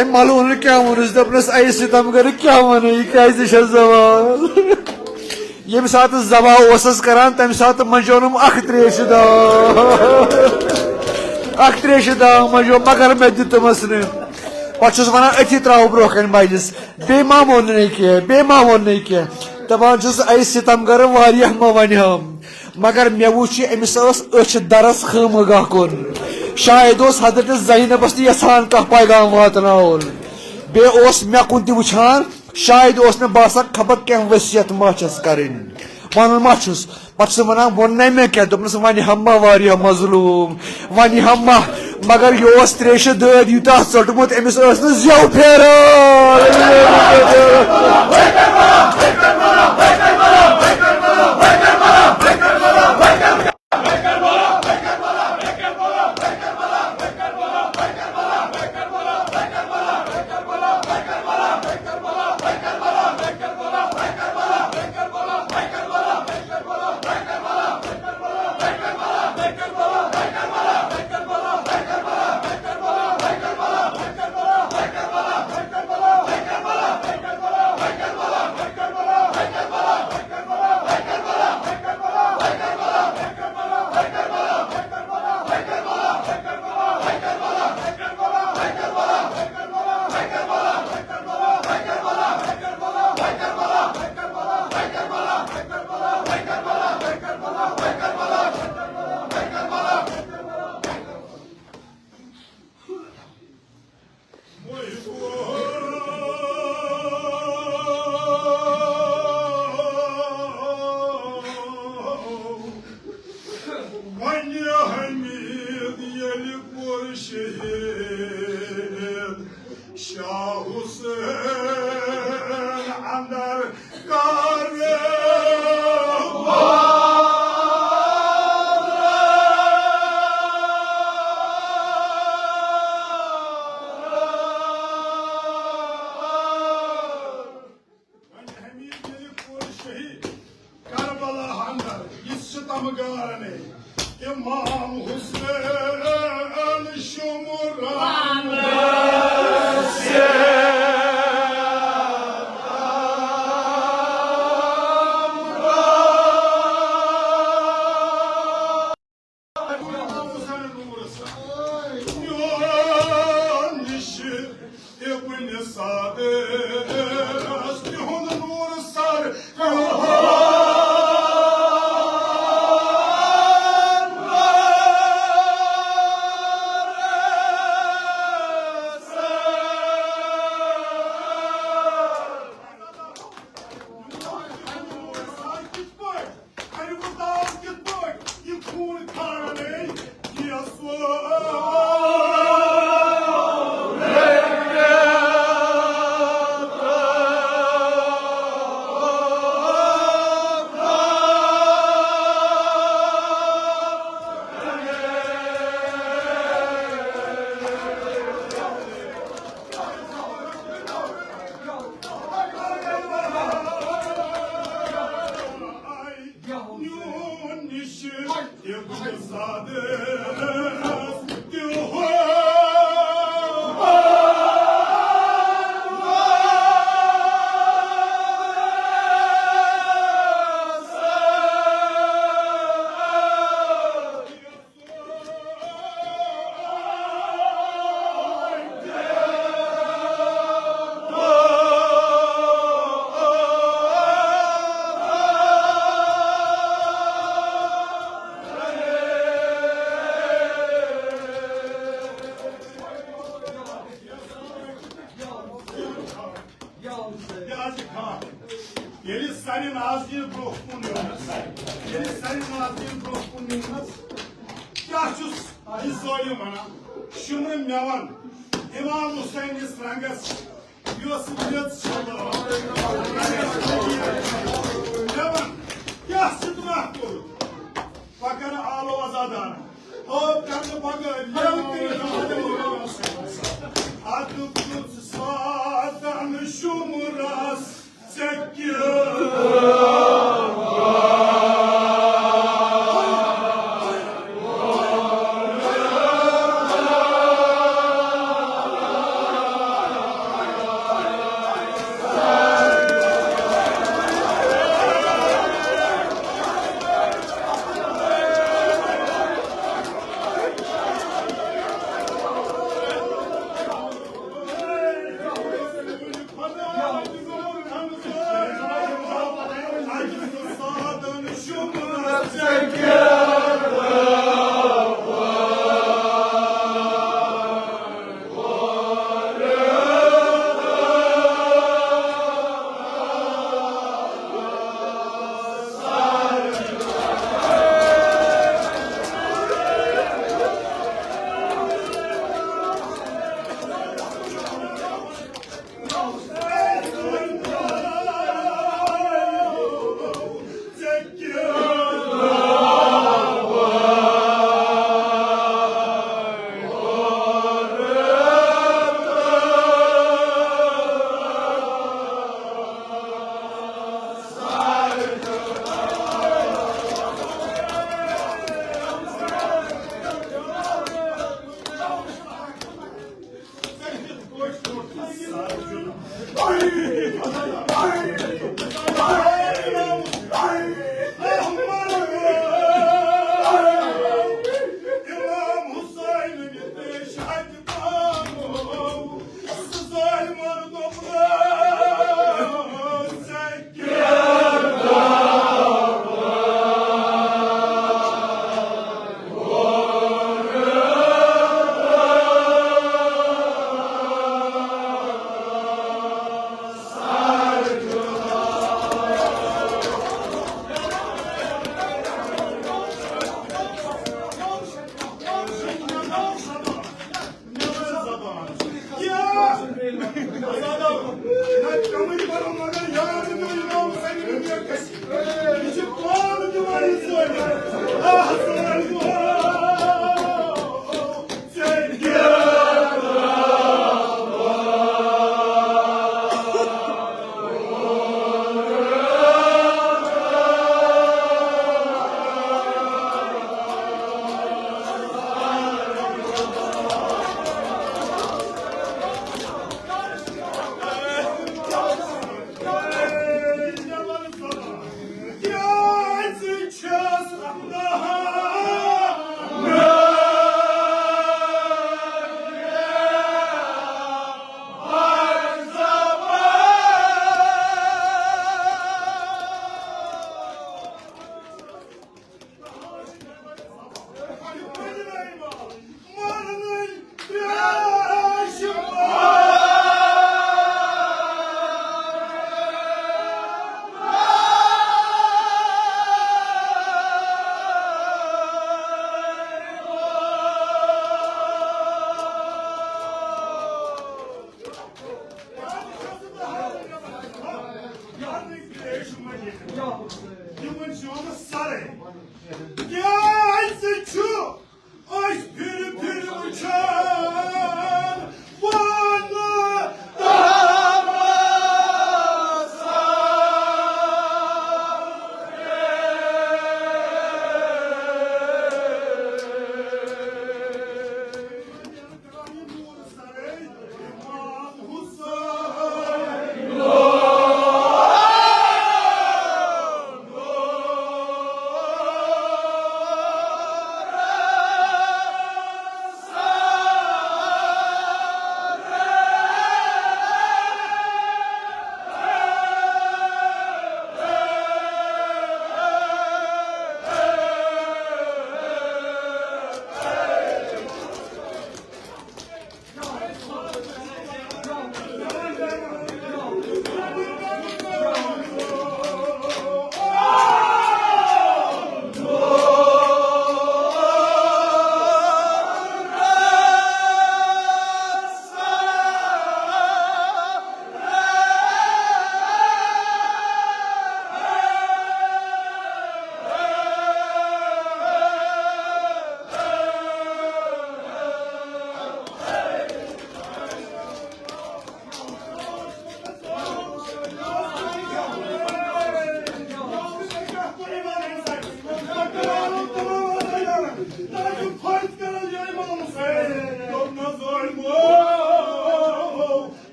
أمۍ ملعوٗنن کیٛاہ ووٚنُس دوٚپنس اے ستم گر کیٛاہ ونے یہِ کیٛازِ چھےٚ زبان ییٚمہِ ساتہٕ ذبح اوسس کران تمہِ ساتہٕ منجونم اکھ تریشہِ دام منجو مگر مےٚ دِتمس نہٕ پتہٕ چھُس ونان أتھی تراو برونٛہہ کَنہِ مجلس بیٚیہِ ما ووٚننٕے کینٛہہ دپان چھُس اے ستم گر واریاہ ما ونہم مگر مےٚ وٕچھ یہِ أمِس ٲس أچھ درس خٲمگاہ کُن شاید اوس حضرت زینبس تہِ یژھان کانٛہہ پیغام واتناوُن بیٚیہِ اوس مےٚ کُن تہِ وٕچھان شاید اوس مےٚ باسان خبر کینٛہہ ؤصیت ما چھس کرٕنۍ ونُن ما چھُس پتہٕ چھُس ونان ووٚننے مےٚ کینٛہہ دوٚپنس ونہِ ہم ما واریاہ مظلوٗم ونہِ ہم ما مگر یہِ اوس تریشہِ دٲدۍ یوٗتاہ ژوٚٹمُت أمِس ٲس نہٕ زٮ۪و پھیران İmam Hüseyin Şumuran Yeli senin ağzını bırakmıyoruz. Yeli senin ağzını bırakmıyoruz. Yaşus, bir söyleyeyim bana. Şunun yavan. İmam Hüseyin İsrangas. Yusuf Yatışı'da. Yavan. Yaşut mahkur. Bakana ağlı azadana. Hop kanka bakı. Yavan bir adı kutsadan şumuras. Çekiyor.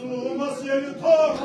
Mazlumas yeri tok.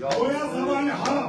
Boya zamanı ha.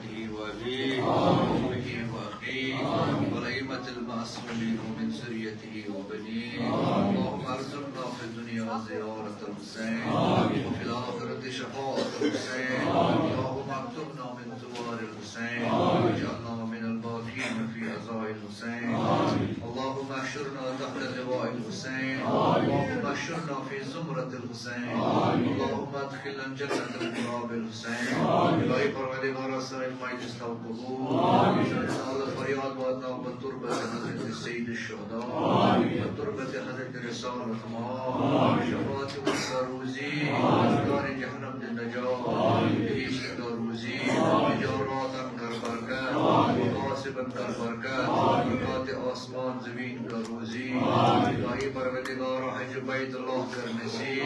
ذريته وأبيه وأمه وأخيه والأئمة المعصومين ومن ذريته وبنيه. اللهم ارزقنا في الدنيا زيارة الحسين وفي الآخرة شفاعة الحسين. اللهم اكتبنا من زوار الحسين واجعلنا من الباقين في عزاء الحسين. اللهم احشرنا تحت لواء الحسين. اللهم احشرنا في زمرة الحسين. اللهم ادخلنا جنة القراب الحسين. إلهي پروردگار سر المجلس القبور نسأل فریاد وادنا بالتربة حضرت السيد الشهداء والتربة حضرت رسالة الله شفاعة والروزي دار جهنم النجاة بهيش روزي تجارات کر برکت مناسبا کر برکت برکات آسمان زمین کا روزی. الہی پروردگار حج بیت اللہ کر نصیب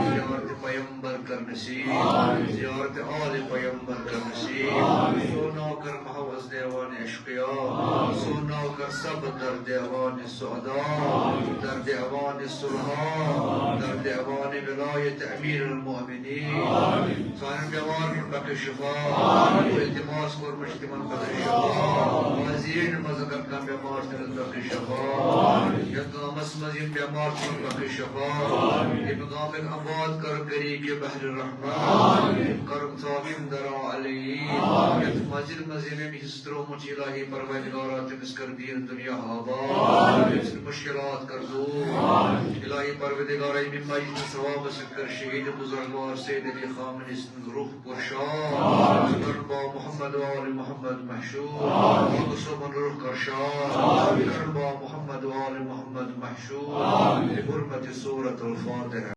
زیارت پیمبر کر نصیب زیارت آل پیمبر کر نصیب. سونا کر محوز دیوان اشقیاء سونا کر سب در دیوان سعداء در دیوان صلحاء در دیوان ولایت امیر المؤمنین. سائر بیمار من بقی شفا و التماس کر مجتمع بقی شفا وزیر مذکر کن بیمار من بقی شفا یدنا مسمزین بیمار من بقی شفا امام آباد کر کری کے بحر الرحمن کرم ثابیم درا علی یت مزل مزل ہسترو مچ الہی پروردگارات مسکر دین دنیا آباد مشکلات کر دور. الہی پروردگار من مجد ثواب سکر شہید بزرگوار سید علی خامنی روح پرشاد سکر با محمد و آل محمد محشور وقصبن روح کرشاد سکر با محمد و آل محمد محشور بحرمت سورة الفاتحة.